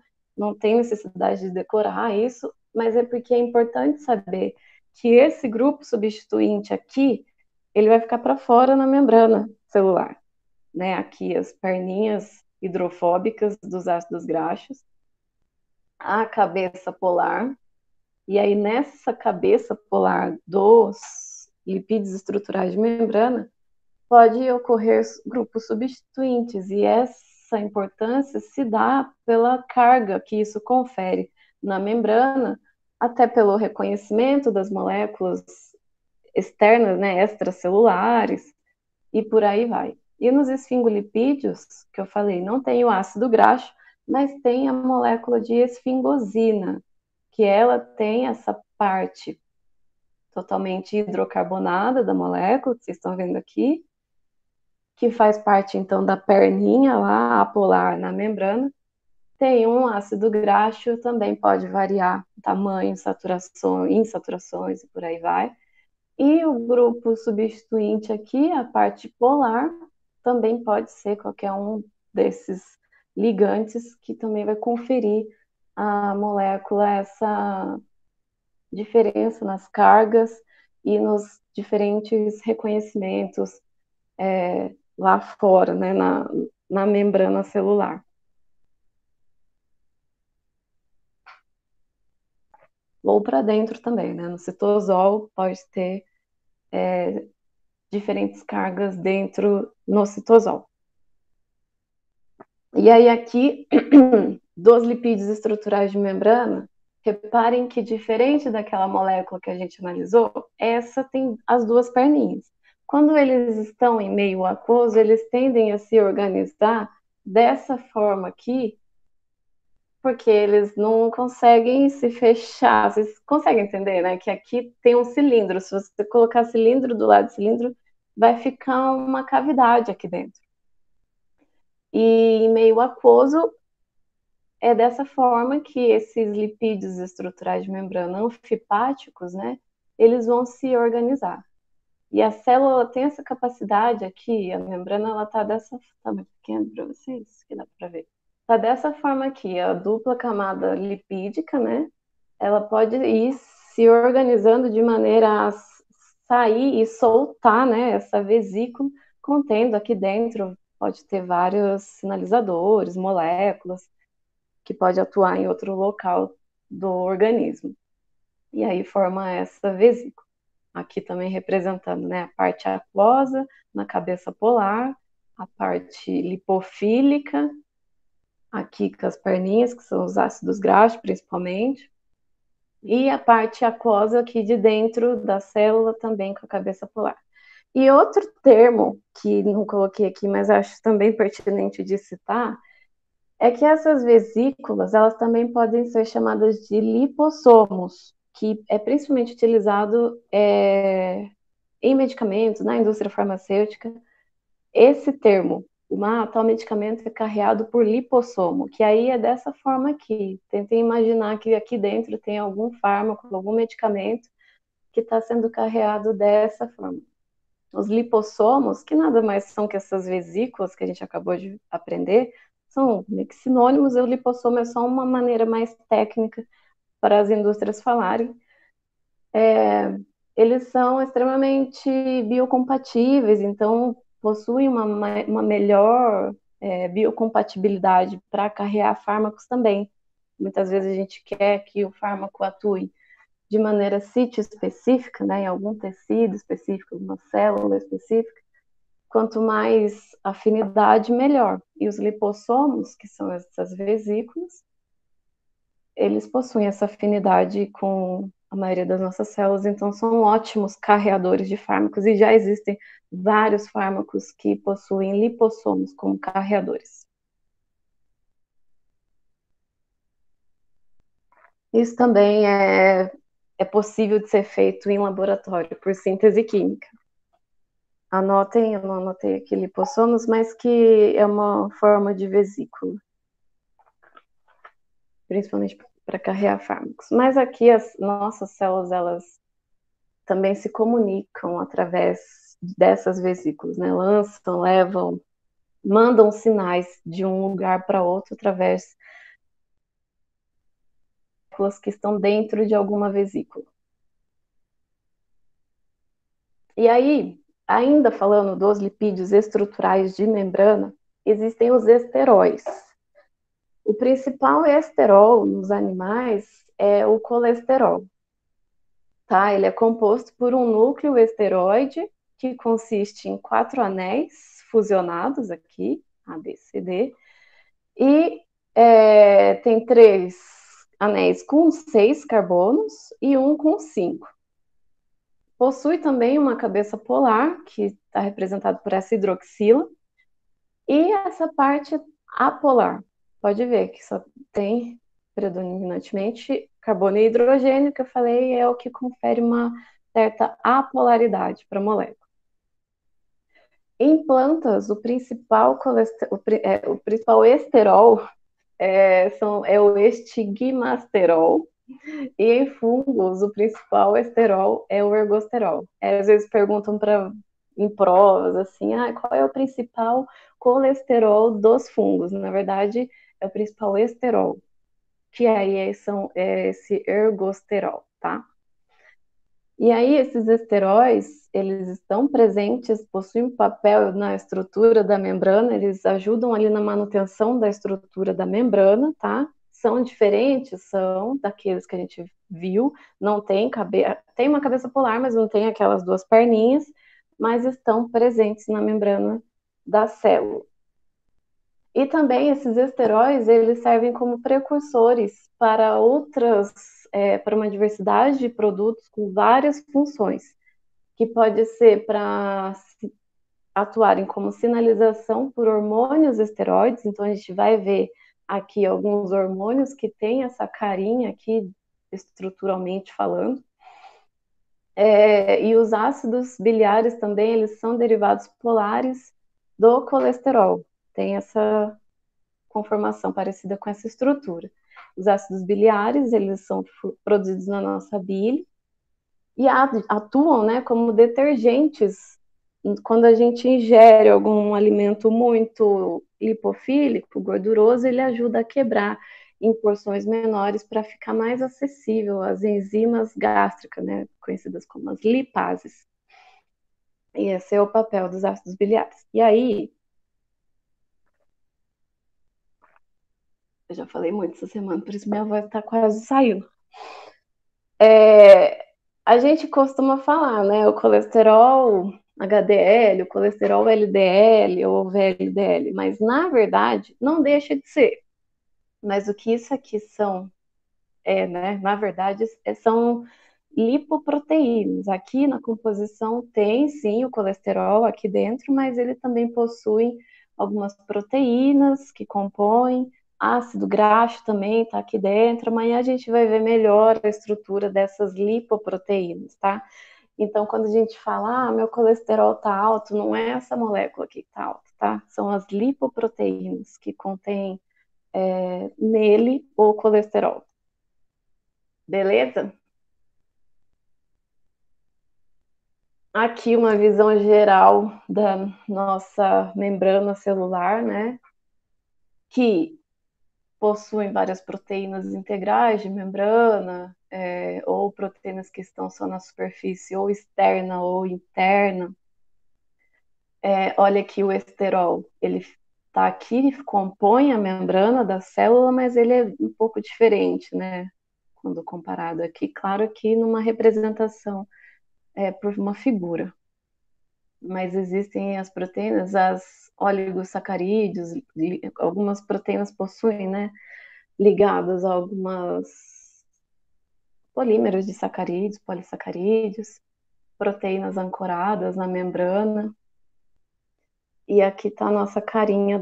S1: tem necessidade de decorar isso, mas é porque é importante saber que esse grupo substituinte aqui, ele vai ficar para fora na membrana celular, né? Aqui as perninhas hidrofóbicas dos ácidos graxos, a cabeça polar, e aí nessa cabeça polar dos lipídios estruturais de membrana, pode ocorrer grupos substituintes, e essa importância se dá pela carga que isso confere na membrana, até pelo reconhecimento das moléculas externas, né, extracelulares, e por aí vai. E nos esfingolipídios, que eu falei, não tem o ácido graxo, mas tem a molécula de esfingosina, que ela tem essa parte totalmente hidrocarbonada da molécula, que vocês estão vendo aqui, que faz parte, então, da perninha lá, apolar na membrana. Tem um ácido graxo, também pode variar tamanho, saturação, insaturações e por aí vai. E o grupo substituinte aqui, a parte polar, também pode ser qualquer um desses ligantes que também vai conferir à molécula essa diferença nas cargas e nos diferentes reconhecimentos lá fora, né, na membrana celular. Ou para dentro também, né? No citosol pode ter diferentes cargas dentro no citosol. E aí aqui, dos lipídios estruturais de membrana, reparem que diferente daquela molécula que a gente analisou, essa tem as duas perninhas. Quando eles estão em meio aquoso, eles tendem a se organizar dessa forma aqui, porque eles não conseguem se fechar. Vocês conseguem entender, né? Que aqui tem um cilindro. Se você colocar cilindro do lado do cilindro, vai ficar uma cavidade aqui dentro. E em meio aquoso, é dessa forma que esses lipídios estruturais de membrana anfipáticos, né? Eles vão se organizar. E a célula tem essa capacidade aqui, a membrana, ela tá dessa... Tá muito pequeno para vocês? Que dá para ver. Tá dessa forma aqui, a dupla camada lipídica, né? Ela pode ir se organizando de maneira a sair e soltar, né? Essa vesícula contendo aqui dentro, pode ter vários sinalizadores, moléculas, que pode atuar em outro local do organismo. E aí forma essa vesícula. Aqui também representando, né, a parte aquosa na cabeça polar, a parte lipofílica, aqui com as perninhas, que são os ácidos graxos, principalmente, e a parte aquosa aqui de dentro da célula, também com a cabeça polar. E outro termo, que não coloquei aqui, mas acho também pertinente de citar, É que essas vesículas, elas também podem ser chamadas de lipossomos, que é principalmente utilizado em medicamentos, na indústria farmacêutica. Esse termo, tal medicamento é carreado por lipossomo, que aí é dessa forma aqui. Tentem imaginar que aqui dentro tem algum fármaco, algum medicamento que está sendo carreado dessa forma. Os lipossomos, que nada mais são que essas vesículas que a gente acabou de aprender, são meio que sinônimos, e o lipossomo é só uma maneira mais técnica para as indústrias falarem. Eles são extremamente biocompatíveis, então possuem uma melhor biocompatibilidade para carregar fármacos também. Muitas vezes a gente quer que o fármaco atue de maneira sítio-específica, né, em algum tecido específico, uma célula específica. Quanto mais afinidade, melhor. E os lipossomos, que são essas vesículas, eles possuem essa afinidade com a maioria das nossas células, então são ótimos carreadores de fármacos, e já existem vários fármacos que possuem lipossomos como carreadores. Isso também é possível de ser feito em laboratório por síntese química. Anotem, eu não anotei aqui lipossomos, mas que é uma forma de vesícula, principalmente para carregar fármacos. Mas aqui as nossas células, elas também se comunicam através dessas vesículas, né? Lançam, levam, mandam sinais de um lugar para outro através de vesículas que estão dentro de alguma vesícula. E aí, ainda falando dos lipídios estruturais de membrana, existem os esteróis. O principal esterol nos animais é o colesterol, tá? Ele é composto por um núcleo esteroide que consiste em 4 anéis fusionados aqui, A, B, C, D, e tem 3 anéis com 6 carbonos e um com 5. Possui também uma cabeça polar, que está representada por essa hidroxila, e essa parte apolar. Pode ver que só tem predominantemente carbono e hidrogênio, que eu falei, é o que confere uma certa apolaridade para a molécula. Em plantas, o principal esterol é o estigmasterol, e em fungos, o principal esterol é o ergosterol. Às vezes perguntam em provas, assim, qual é o principal colesterol dos fungos? Na verdade, é o principal esterol, que aí é esse ergosterol, tá? E aí, esses esteróis, eles estão presentes, possuem um papel na estrutura da membrana, eles ajudam ali na manutenção da estrutura da membrana, tá? São diferentes, são daqueles que a gente viu, não tem cabeça, tem uma cabeça polar, mas não tem aquelas 2 perninhas, mas estão presentes na membrana da célula. E também esses esteróis, eles servem como precursores para para uma diversidade de produtos com várias funções, que pode ser para atuarem como sinalização por hormônios esteroides. Então a gente vai ver aqui alguns hormônios que têm essa carinha aqui, estruturalmente falando. E os ácidos biliares também, eles são derivados polares do colesterol. Tem essa conformação parecida com essa estrutura. Os ácidos biliares, eles são produzidos na nossa bile e atuam, né, como detergentes. Quando a gente ingere algum alimento muito lipofílico, gorduroso, ele ajuda a quebrar em porções menores para ficar mais acessível às enzimas gástricas, né, conhecidas como as lipases. E esse é o papel dos ácidos biliares. E aí, eu já falei muito essa semana, por isso minha voz está quase saindo. A gente costuma falar, né? O colesterol HDL, o colesterol LDL ou VLDL, mas na verdade não deixa de ser. Mas o que isso aqui são, né? Na verdade, são lipoproteínas. Aqui na composição tem sim o colesterol aqui dentro, mas ele também possui algumas proteínas que compõem, ácido graxo também está aqui dentro. Amanhã a gente vai ver melhor a estrutura dessas lipoproteínas, tá? Então, quando a gente fala, meu colesterol está alto, não é essa molécula aqui que está alta, tá? São as lipoproteínas que contêm nele o colesterol. Beleza? Aqui uma visão geral da nossa membrana celular, né? Que possuem várias proteínas integrais de membrana, ou proteínas que estão só na superfície, ou externa ou interna. Olha aqui o esterol, ele está aqui, compõe a membrana da célula, mas ele é um pouco diferente, né? Quando comparado aqui, claro, aqui numa representação por uma figura. Mas existem as proteínas, as oligosacarídeos, algumas proteínas possuem, né? Ligadas a algumas polímeros de sacarídeos, polissacarídeos, proteínas ancoradas na membrana. E aqui está a nossa carinha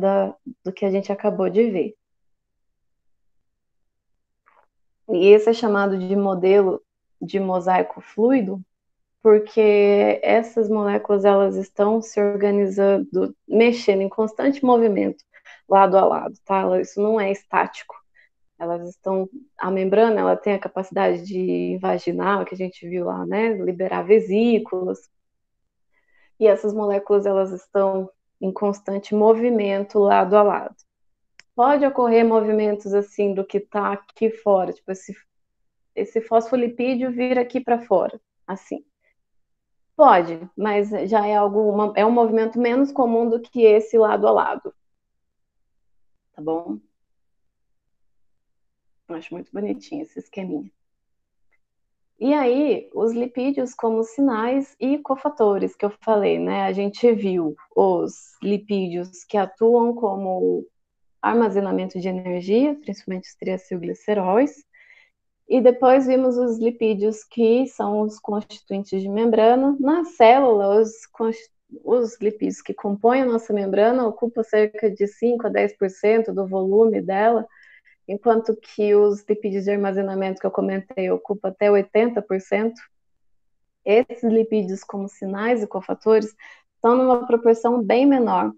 S1: do que a gente acabou de ver. E esse é chamado de modelo de mosaico fluido, porque essas moléculas elas estão se organizando, mexendo em constante movimento, lado a lado, tá? Isso não é estático. Elas estão, a membrana, ela tem a capacidade de invaginar, que a gente viu lá, né? Liberar vesículas. E essas moléculas, elas estão em constante movimento lado a lado. Pode ocorrer movimentos assim do que está aqui fora, tipo esse fosfolipídio vir aqui para fora, assim. Pode, mas já é um movimento menos comum do que esse lado a lado. Tá bom? Eu acho muito bonitinho esse esqueminha. E aí, os lipídios como sinais e cofatores, que eu falei, né? A gente viu os lipídios que atuam como armazenamento de energia, principalmente os triacilgliceróis, e depois vimos os lipídios que são os constituintes de membrana. Na célula, os lipídios que compõem a nossa membrana ocupam cerca de 5 a 10% do volume dela, enquanto que os lipídios de armazenamento que eu comentei ocupam até 80%. Esses lipídios, como sinais e cofatores, estão numa proporção bem menor,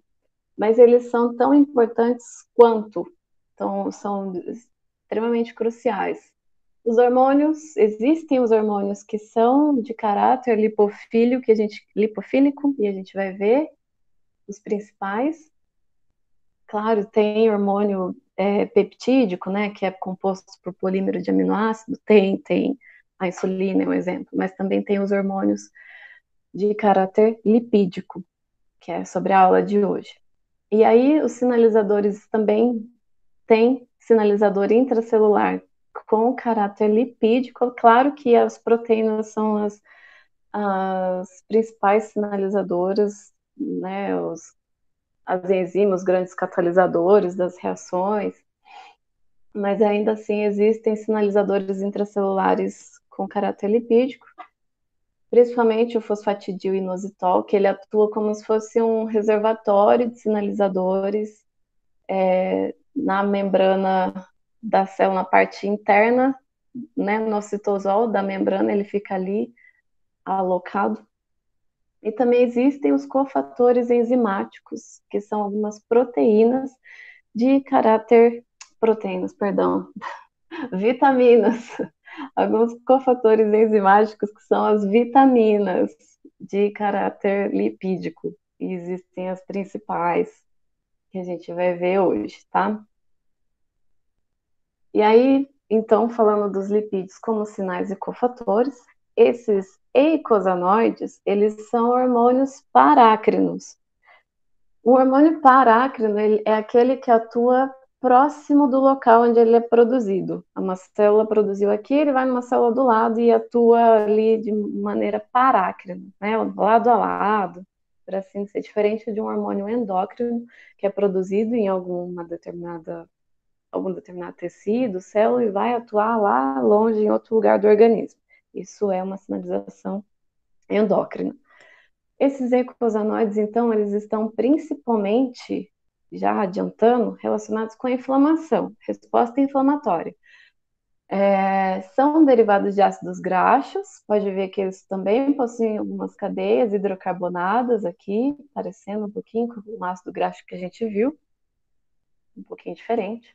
S1: mas eles são tão importantes quanto, então são extremamente cruciais. Os hormônios, existem os hormônios que são de caráter lipofílico, e a gente vai ver os principais. Claro, tem hormônio peptídico, né, que é composto por polímero de aminoácido, tem a insulina é um exemplo, mas também tem os hormônios de caráter lipídico, que é sobre a aula de hoje. E aí os sinalizadores também têm sinalizador intracelular com caráter lipídico. Claro que as proteínas são as principais sinalizadoras, né, as enzimas, os grandes catalisadores das reações, mas ainda assim existem sinalizadores intracelulares com caráter lipídico, principalmente o fosfatidil-inositol, que ele atua como se fosse um reservatório de sinalizadores na membrana da célula, na parte interna, né, no citosol da membrana, ele fica ali alocado. E também existem os cofatores enzimáticos, que são algumas perdão, vitaminas, alguns cofatores enzimáticos que são as vitaminas de caráter lipídico. E existem as principais que a gente vai ver hoje, tá? E aí, então, falando dos lipídios como sinais e cofatores, esses eicosanoides, eles são hormônios parácrinos. O hormônio parácrino ele é aquele que atua próximo do local onde ele é produzido. Uma célula produziu aqui, ele vai numa célula do lado e atua ali de maneira parácrina, né? Lado a lado, por assim dizer, diferente de um hormônio endócrino, que é produzido em algum determinado tecido, célula, e vai atuar lá longe, em outro lugar do organismo. Isso é uma sinalização endócrina. Esses eicosanoides, então, eles estão principalmente já adiantando, relacionados com a inflamação, resposta inflamatória. São derivados de ácidos graxos, pode ver que eles também possuem algumas cadeias hidrocarbonadas aqui, parecendo um pouquinho com o ácido graxo que a gente viu, um pouquinho diferente.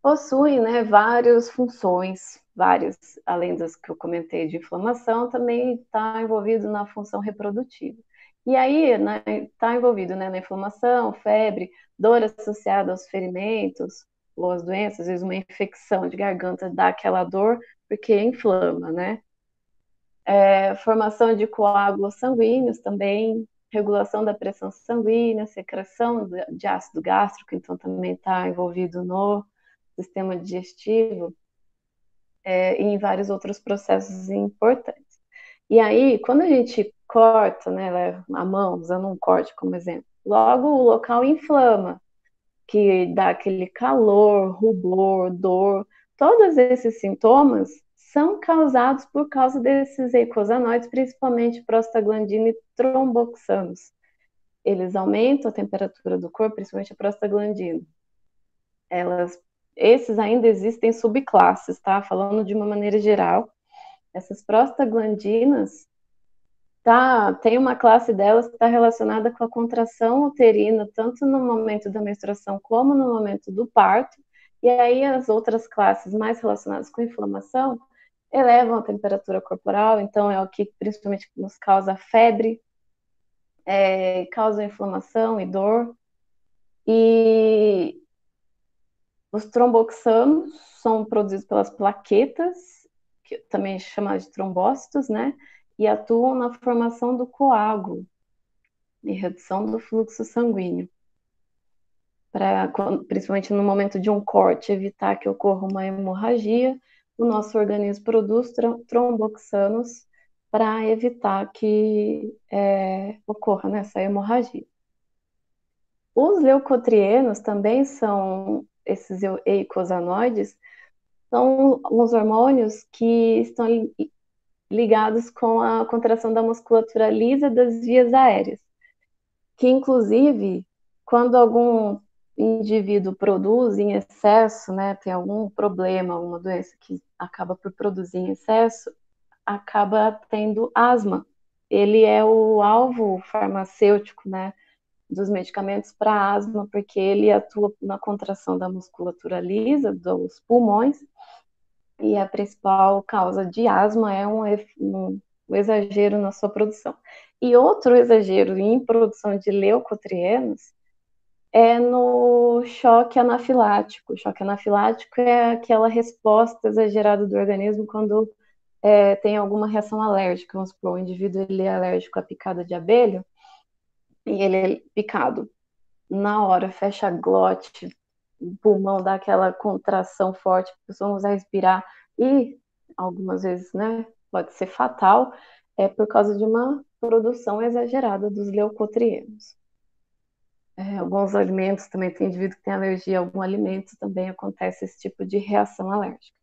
S1: Possuem, né, várias funções, várias, além das que eu comentei de inflamação, também está envolvido na função reprodutiva. E aí, está envolvido, né, na inflamação, febre, dor associada aos ferimentos, ou às doenças, às vezes uma infecção de garganta dá aquela dor, porque inflama, né? Formação de coágulos sanguíneos também, regulação da pressão sanguínea, secreção de ácido gástrico, então também está envolvido no sistema digestivo, e em vários outros processos importantes. E aí, quando a gente corta, né, a mão, usando um corte como exemplo, logo o local inflama, que dá aquele calor, rubor, dor, todos esses sintomas são causados por causa desses eicosanoides, principalmente prostaglandina e tromboxanos. Eles aumentam a temperatura do corpo, principalmente a prostaglandina. Esses ainda existem subclasses, tá? Falando de uma maneira geral, essas prostaglandinas, tem uma classe delas que está relacionada com a contração uterina, tanto no momento da menstruação como no momento do parto, e aí as outras classes mais relacionadas com inflamação elevam a temperatura corporal, então é o que principalmente nos causa febre, causa inflamação e dor, e os tromboxanos são produzidos pelas plaquetas, que também chamadas de trombócitos, né? E atuam na formação do coágulo e redução do fluxo sanguíneo. Principalmente no momento de um corte, evitar que ocorra uma hemorragia, o nosso organismo produz tromboxanos para evitar que ocorra, né, essa hemorragia. Os leucotrienos também são esses eicosanoides, são os hormônios que estão ligados com a contração da musculatura lisa das vias aéreas, que inclusive, quando algum indivíduo produz em excesso, né, tem algum problema, alguma doença que acaba por produzir em excesso, acaba tendo asma. Ele é o alvo farmacêutico, né, dos medicamentos para asma, porque ele atua na contração da musculatura lisa dos pulmões, e a principal causa de asma é um exagero na sua produção. E outro exagero em produção de leucotrienos é no choque anafilático. O choque anafilático é aquela resposta exagerada do organismo quando tem alguma reação alérgica. Vamos supor, o indivíduo ele é alérgico à picada de abelha e ele é picado. Na hora, fecha a glote, o pulmão dá aquela contração forte, a pessoa não consegue respirar e algumas vezes, né, pode ser fatal, por causa de uma produção exagerada dos leucotrienos. Alguns alimentos também, tem indivíduo que tem alergia a algum alimento, também acontece esse tipo de reação alérgica.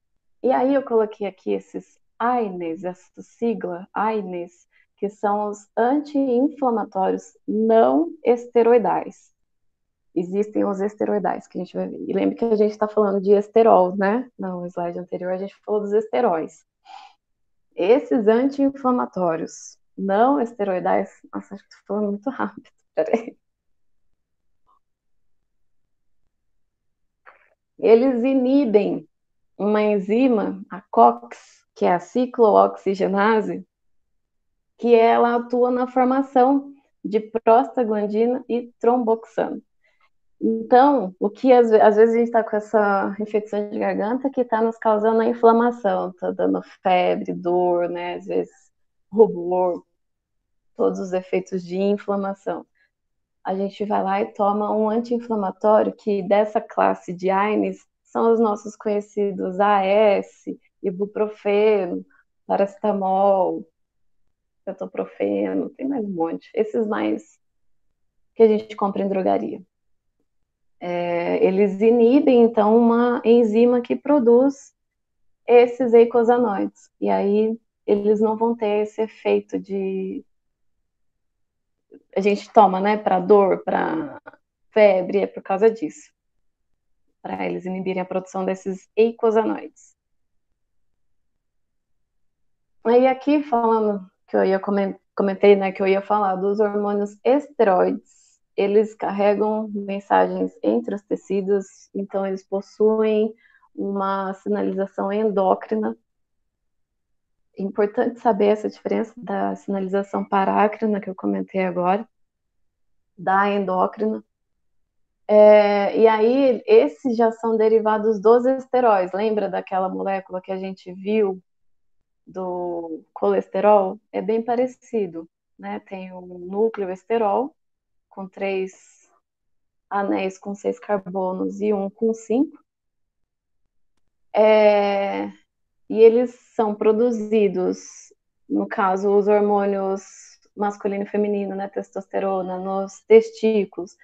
S1: E aí eu coloquei aqui esses AINES, essa sigla AINES, que são os anti-inflamatórios não esteroidais. Existem os esteroidais, que a gente vai ver. E lembre que a gente está falando de esterol, né? No slide anterior a gente falou dos esteróis. Esses anti-inflamatórios não esteroidais, nossa, acho que estou falando muito rápido, peraí. Eles inibem uma enzima, a COX, que é a ciclooxigenase, que ela atua na formação de prostaglandina e tromboxano. Então, o que às vezes a gente está com essa infecção de garganta que está nos causando a inflamação, está dando febre, dor, né? Às vezes rubor, todos os efeitos de inflamação. A gente vai lá e toma um anti-inflamatório que dessa classe de AINES são os nossos conhecidos AS, ibuprofeno, paracetamol, cetoprofeno, tem mais um monte. Esses mais que a gente compra em drogaria. Eles inibem, então, uma enzima que produz esses eicosanoides. E aí eles não vão ter esse efeito de... A gente toma, né, para dor, para febre, é por causa disso, para eles inibirem a produção desses eicosanoides. Aí aqui falando que eu ia comentei, né, que eu ia falar dos hormônios esteroides. Eles carregam mensagens entre os tecidos, então eles possuem uma sinalização endócrina. É importante saber essa diferença da sinalização parácrina que eu comentei agora, da endócrina. E aí, esses já são derivados dos esteróis. Lembra daquela molécula que a gente viu do colesterol? É bem parecido, né? Tem um núcleo esterol com 3 anéis com 6 carbonos e um com 5. E eles são produzidos, no caso, os hormônios masculino e feminino, né? Testosterona nos testículos,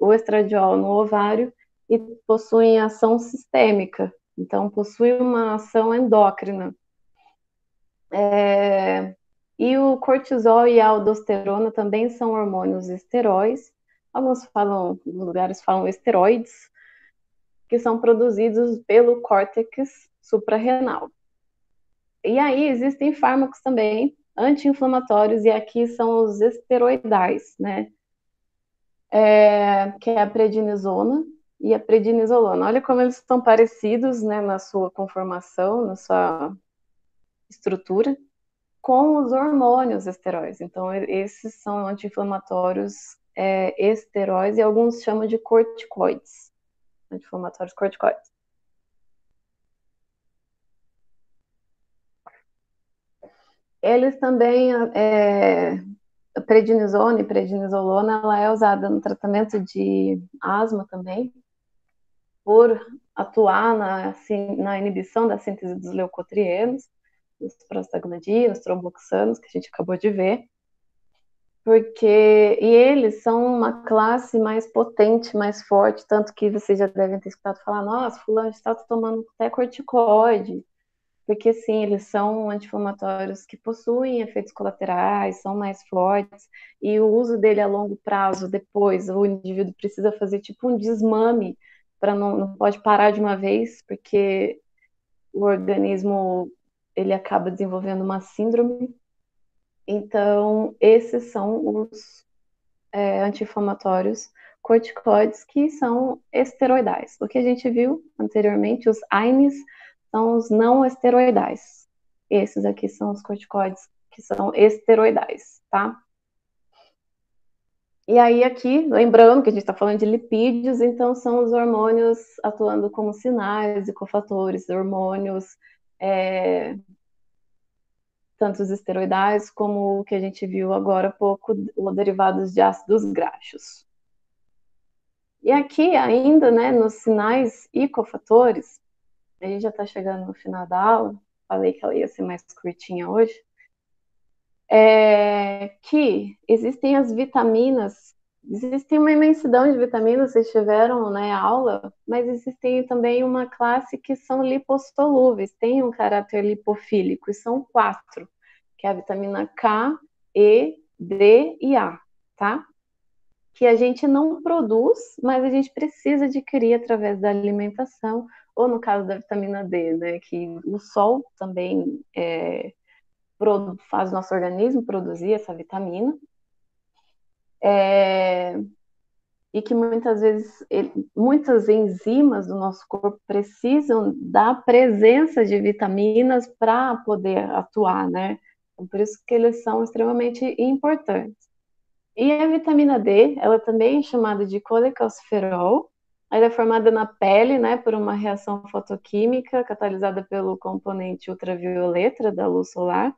S1: o estradiol no ovário, e possuem ação sistêmica. Então, possui uma ação endócrina. E o cortisol e a aldosterona também são hormônios esteróis. Alguns falam, em lugares falam esteroides, que são produzidos pelo córtex suprarrenal. E aí existem fármacos também anti-inflamatórios, e aqui são os esteroidais, né? Que é a prednisona e a prednisolona. Olha como eles estão parecidos, né, na sua conformação, na sua estrutura, com os hormônios esteróides. Então, esses são anti-inflamatórios esteróides, e alguns chamam de corticoides, anti-inflamatórios corticoides. Eles também, a prednisona e prednisolona, ela é usada no tratamento de asma também, por atuar na inibição da síntese dos leucotrienos, os prostaglandinos, tromboxanos, que a gente acabou de ver, e eles são uma classe mais potente, mais forte, tanto que vocês já devem ter escutado falar, nossa, fulano está tomando até corticoide, porque sim, eles são anti-inflamatórios que possuem efeitos colaterais, são mais fortes, e o uso dele a longo prazo, depois, o indivíduo precisa fazer tipo um desmame, para não pode parar de uma vez, porque o organismo ele acaba desenvolvendo uma síndrome. Então, esses são os anti-inflamatórios corticoides, que são esteroidais. O que a gente viu anteriormente, os AINES, são os não esteroidais. Esses aqui são os corticoides que são esteroidais, tá? E aí aqui, lembrando que a gente está falando de lipídios, então são os hormônios atuando como sinais e cofatores, hormônios, tanto os esteroidais como o que a gente viu agora há pouco, os derivados de ácidos graxos. E aqui ainda, né, nos sinais e cofatores, a gente já está chegando no final da aula, falei que ela ia ser mais curtinha hoje, que existem as vitaminas, existem uma imensidão de vitaminas, vocês tiveram, né, aula, mas existem também uma classe que são lipossolúveis, têm um caráter lipofílico, e são 4, que é a vitamina K, E, D e A, tá? Que a gente não produz, mas a gente precisa adquirir através da alimentação, ou no caso da vitamina D, né, que o sol também faz o nosso organismo produzir essa vitamina, e que muitas vezes, muitas enzimas do nosso corpo precisam da presença de vitaminas para poder atuar, né? Então, por isso que eles são extremamente importantes. E a vitamina D, ela também é chamada de colecalciferol. Ela é formada na pele, né, por uma reação fotoquímica catalisada pelo componente ultravioleta da luz solar.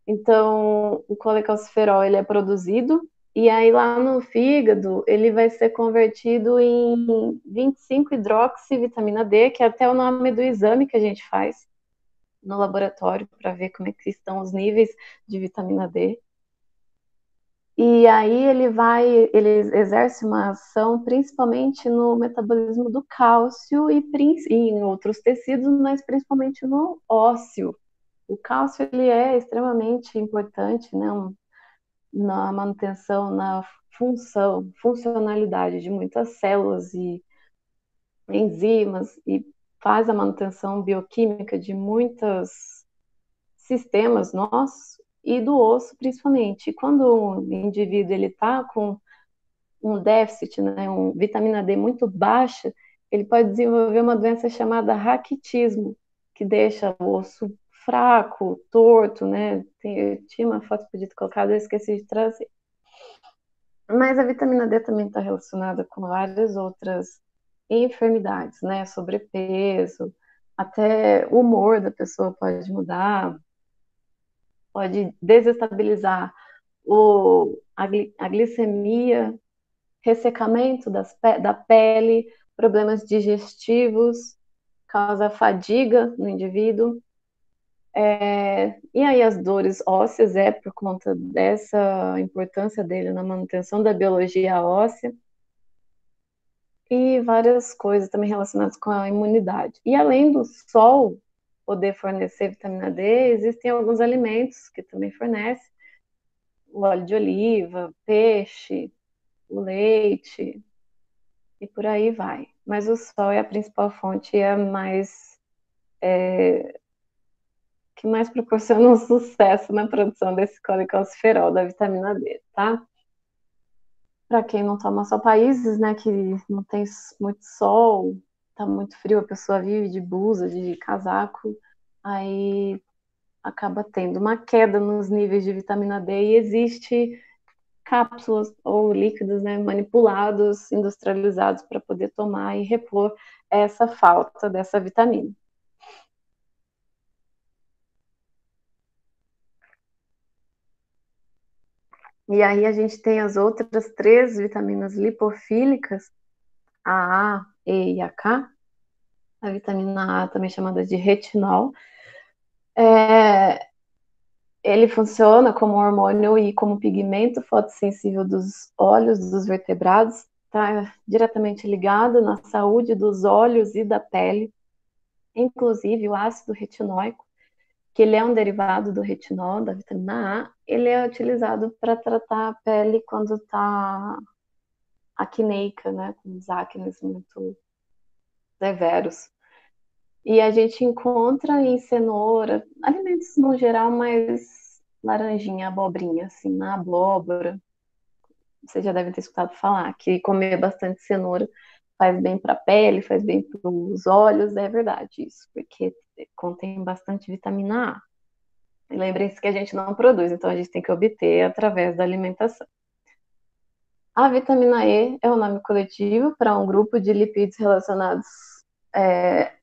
S1: Então, o colecalciferol, ele é produzido, e aí lá no fígado, ele vai ser convertido em 25-hidroxivitamina D, que é até o nome do exame que a gente faz no laboratório, para ver como é que estão os níveis de vitamina D. E aí ele exerce uma ação principalmente no metabolismo do cálcio e em outros tecidos, mas principalmente no ósseo. O cálcio ele é extremamente importante, né? na manutenção, na funcionalidade de muitas células e enzimas e faz a manutenção bioquímica de muitos sistemas nossos e do osso principalmente. E quando o indivíduo ele está com um déficit, né, um vitamina D muito baixa, ele pode desenvolver uma doença chamada raquitismo, que deixa o osso fraco, torto, né? Tinha uma foto que podia ter colocado, eu esqueci de trazer. Mas a vitamina D também está relacionada com várias outras enfermidades, né? Sobrepeso, até o humor da pessoa pode mudar, pode desestabilizar a glicemia, ressecamento da pele, problemas digestivos, causa fadiga no indivíduo. E aí as dores ósseas é por conta dessa importância dele na manutenção da biologia óssea e várias coisas também relacionadas com a imunidade. E além do sol poder fornecer vitamina D, existem alguns alimentos que também fornecem, o óleo de oliva, peixe, o leite, e por aí vai. Mas o sol é a principal fonte e é a que mais proporciona um sucesso na produção desse colecalciferol, da vitamina D, tá? Para quem não toma só países, né, que não tem muito sol, tá muito frio, a pessoa vive de blusa, de casaco, aí acaba tendo uma queda nos níveis de vitamina D e existe cápsulas ou líquidos, né, manipulados, industrializados para poder tomar e repor essa falta dessa vitamina. E aí a gente tem as outras três vitaminas lipofílicas, a A, E e a K. A vitamina A, também chamada de retinol, é, ele funciona como hormônio e como pigmento fotossensível dos olhos dos vertebrados, está diretamente ligado na saúde dos olhos e da pele, inclusive o ácido retinóico, que ele é um derivado do retinol, da vitamina A, ele é utilizado para tratar a pele quando está acneica, né, com os acnes muito severos. E a gente encontra em cenoura, alimentos no geral mais laranjinha, abobrinha, assim, na abóbora. Você já deve ter escutado falar que comer bastante cenoura faz bem para a pele, faz bem para os olhos, é verdade isso, porque contém bastante vitamina A. E lembrem-se que a gente não produz, então a gente tem que obter através da alimentação. A vitamina E é o nome coletivo para um grupo de lipídios relacionados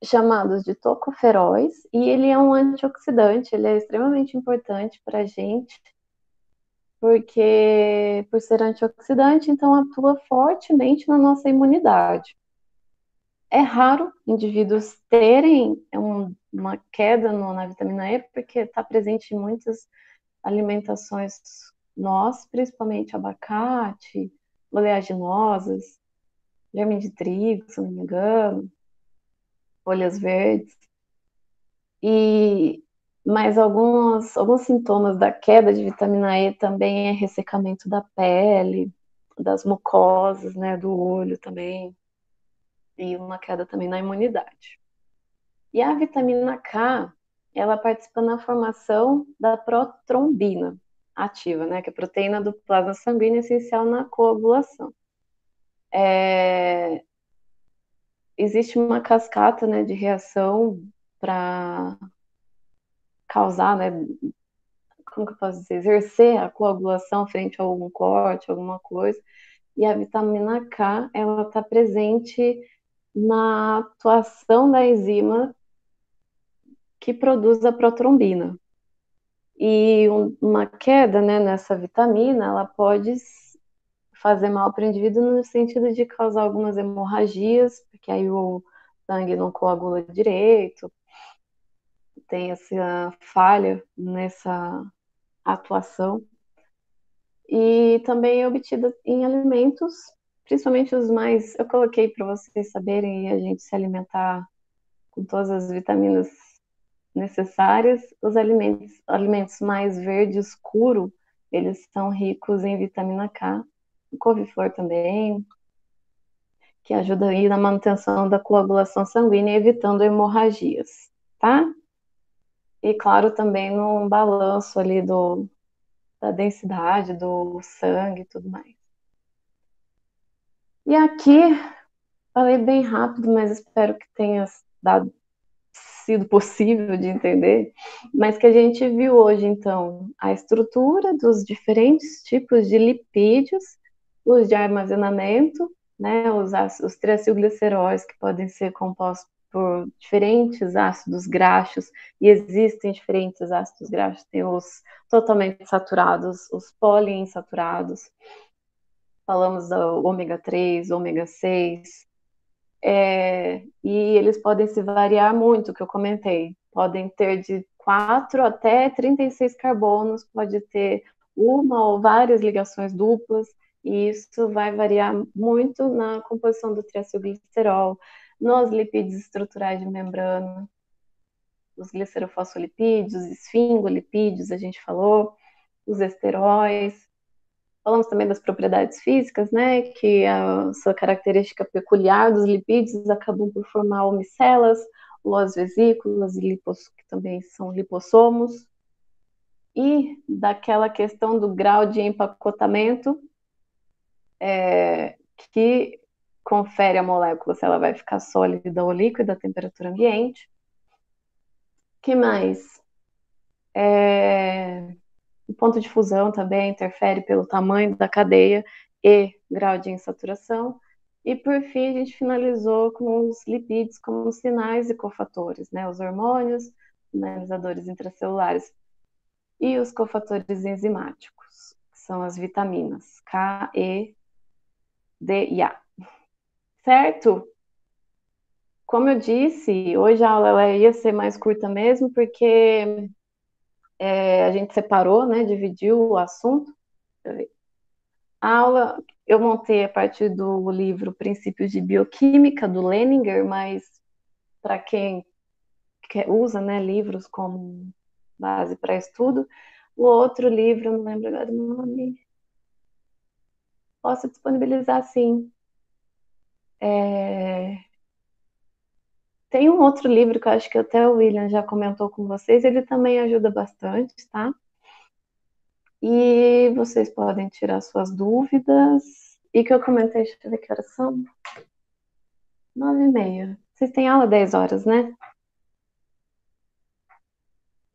S1: chamados de tocoferóis, e ele é um antioxidante, ele é extremamente importante para a gente, porque por ser antioxidante, então atua fortemente na nossa imunidade. É raro indivíduos terem uma queda na vitamina E, porque está presente em muitas alimentações nossas, principalmente abacate, oleaginosas, germe de trigo, se não me engano, folhas verdes. E mas alguns sintomas da queda de vitamina E também é ressecamento da pele, das mucosas, né, do olho também, e uma queda também na imunidade. E a vitamina K, ela participa na formação da protrombina ativa, né, que é a proteína do plasma sanguíneo essencial na coagulação. Existe uma cascata, né, de reação para causar, né, como que eu posso dizer, exercer a coagulação frente a algum corte, alguma coisa. E a vitamina K, ela está presente na atuação da enzima que produz a protrombina. E uma queda, né, nessa vitamina, ela pode fazer mal para o indivíduo no sentido de causar algumas hemorragias, porque aí o sangue não coagula direito, tem essa falha nessa atuação. E também é obtida em alimentos, principalmente os mais. Eu coloquei para vocês saberem e a gente se alimentar com todas as vitaminas necessárias. Os alimentos mais verde escuro Eles são ricos em vitamina K, couve-flor também, que ajuda aí na manutenção da coagulação sanguínea, evitando hemorragias, tá? E claro, também no balanço ali da densidade do sangue e tudo mais. E aqui, falei bem rápido, mas espero que tenha sido possível de entender, mas que a gente viu hoje, então, a estrutura dos diferentes tipos de lipídios, os de armazenamento, né, os triacilgliceróis, que podem ser compostos por diferentes ácidos graxos, e existem diferentes ácidos graxos, tem os totalmente saturados, os poliinsaturados, falamos do ômega 3, ômega 6, e eles podem se variar muito, que eu comentei. Podem ter de 4 até 36 carbonos, pode ter uma ou várias ligações duplas, e isso vai variar muito na composição do triacilglicerol, nos lipídios estruturais de membrana, os glicerofosfolipídios, esfingolipídios, a gente falou, os esteróis. Falamos também das propriedades físicas, né, que a sua característica peculiar dos lipídios acabam por formar micelas, as vesículas, que também são lipossomos, e daquela questão do grau de empacotamento, que confere a molécula se ela vai ficar sólida ou líquida à temperatura ambiente. Que mais? O ponto de fusão também interfere pelo tamanho da cadeia e grau de insaturação. E, por fim, a gente finalizou com os lipídios como sinais e cofatores, né? Os hormônios, sinalizadores intracelulares e os cofatores enzimáticos, que são as vitaminas K, E, D e A. Certo? Como eu disse, hoje a aula ela ia ser mais curta mesmo, porque a gente separou, né? Dividiu o assunto. A aula eu montei a partir do livro Princípios de Bioquímica, do Leninger, mas para quem usa, né, livros como base para estudo, o outro livro, eu não lembro agora o nome, posso disponibilizar sim. Tem um outro livro que eu acho que até o William já comentou com vocês, ele também ajuda bastante, tá? E vocês podem tirar suas dúvidas. E que eu comentei, deixa eu ver que horas são. 9h30. Vocês têm aula 10 horas, né?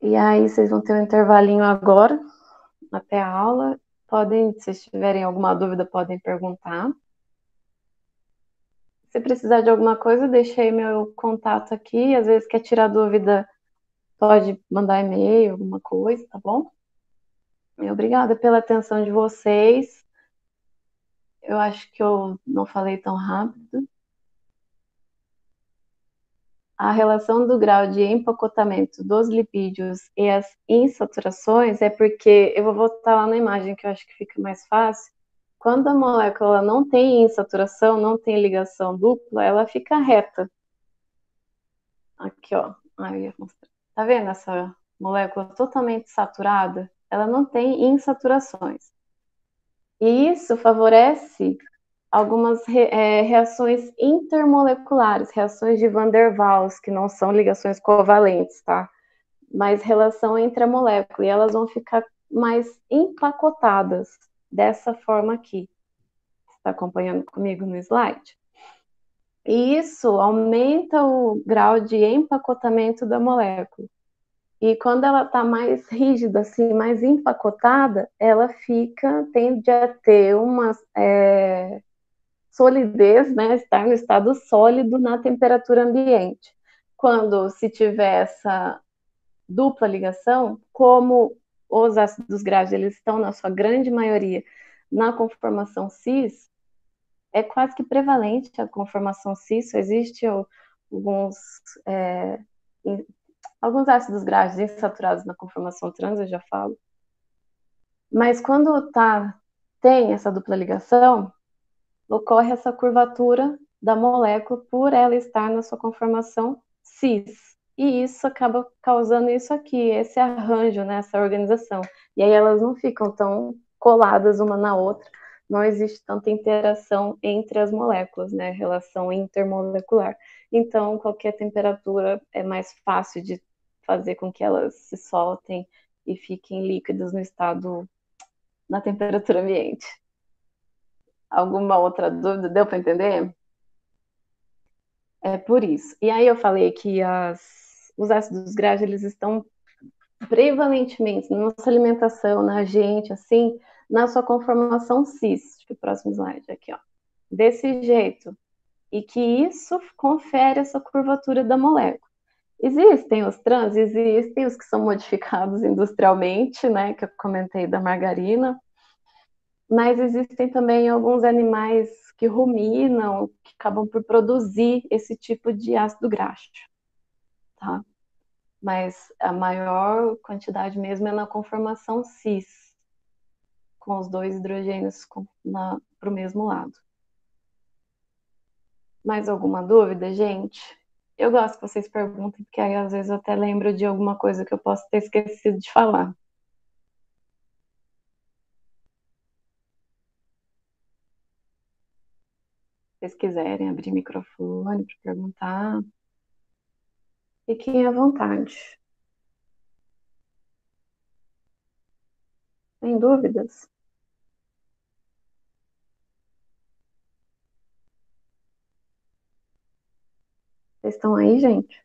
S1: E aí vocês vão ter um intervalinho agora, até a aula. Podem, se tiverem alguma dúvida, podem perguntar. Se precisar de alguma coisa, deixei meu contato aqui. Às vezes quer tirar dúvida, pode mandar e-mail, alguma coisa, tá bom? E obrigada pela atenção de vocês. Eu acho que eu não falei tão rápido. A relação do grau de empacotamento dos lipídios e as insaturações é porque, eu vou voltar lá na imagem que eu acho que fica mais fácil. Quando a molécula não tem insaturação, não tem ligação dupla, ela fica reta. Aqui, ó. Ah, eu ia mostrar. Tá vendo essa molécula totalmente saturada? Ela não tem insaturações. E isso favorece algumas reações intermoleculares, reações de Van der Waals, que não são ligações covalentes, tá? Mas relação entre a molécula, e elas vão ficar mais empacotadas dessa forma aqui. Está acompanhando comigo no slide? E isso aumenta o grau de empacotamento da molécula. E quando ela está mais rígida, assim, mais empacotada, ela tende a ter uma solidez, né, estar no estado sólido na temperatura ambiente. Quando se tiver essa dupla ligação, como os ácidos graxos eles estão na sua grande maioria na conformação cis, é quase que prevalente a conformação cis, existe alguns alguns ácidos graxos insaturados na conformação trans, eu já falo. Mas quando tem essa dupla ligação, ocorre essa curvatura da molécula por ela estar na sua conformação cis. e isso acaba causando isso aqui, esse arranjo, né, essa organização. E aí elas não ficam tão coladas uma na outra, não existe tanta interação entre as moléculas, né, relação intermolecular. Então, qualquer temperatura é mais fácil de fazer com que elas se soltem e fiquem líquidas no estado, na temperatura ambiente. Alguma outra dúvida? Deu para entender? É por isso. E aí eu falei que os ácidos graxos eles estão prevalentemente na nossa alimentação, na gente, assim, na sua conformação cis. Tipo, próximo slide aqui, ó. Desse jeito. E que isso confere essa curvatura da molécula. Existem os trans, existem os que são modificados industrialmente, né, que eu comentei da margarina, mas existem também alguns animais que ruminam, que acabam por produzir esse tipo de ácido graxo, tá? Mas a maior quantidade mesmo é na conformação cis, com os dois hidrogênios para o mesmo lado. Mais alguma dúvida, gente? Eu gosto que vocês perguntem, porque aí às vezes eu até lembro de alguma coisa que eu posso ter esquecido de falar. Se vocês quiserem abrir microfone para perguntar, fiquem à vontade. Tem dúvidas? Vocês estão aí, gente?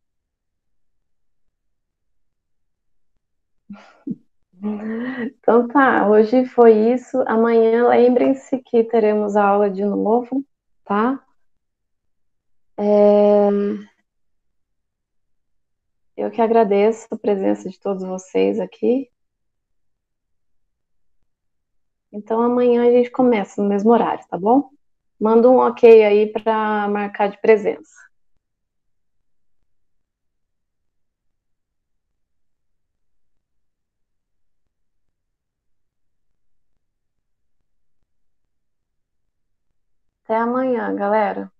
S1: Então tá, hoje foi isso. Amanhã lembrem-se que teremos aula de novo, tá? Eu que agradeço a presença de todos vocês aqui. Então amanhã a gente começa no mesmo horário, tá bom? Manda um ok aí para marcar de presença. Até amanhã, galera.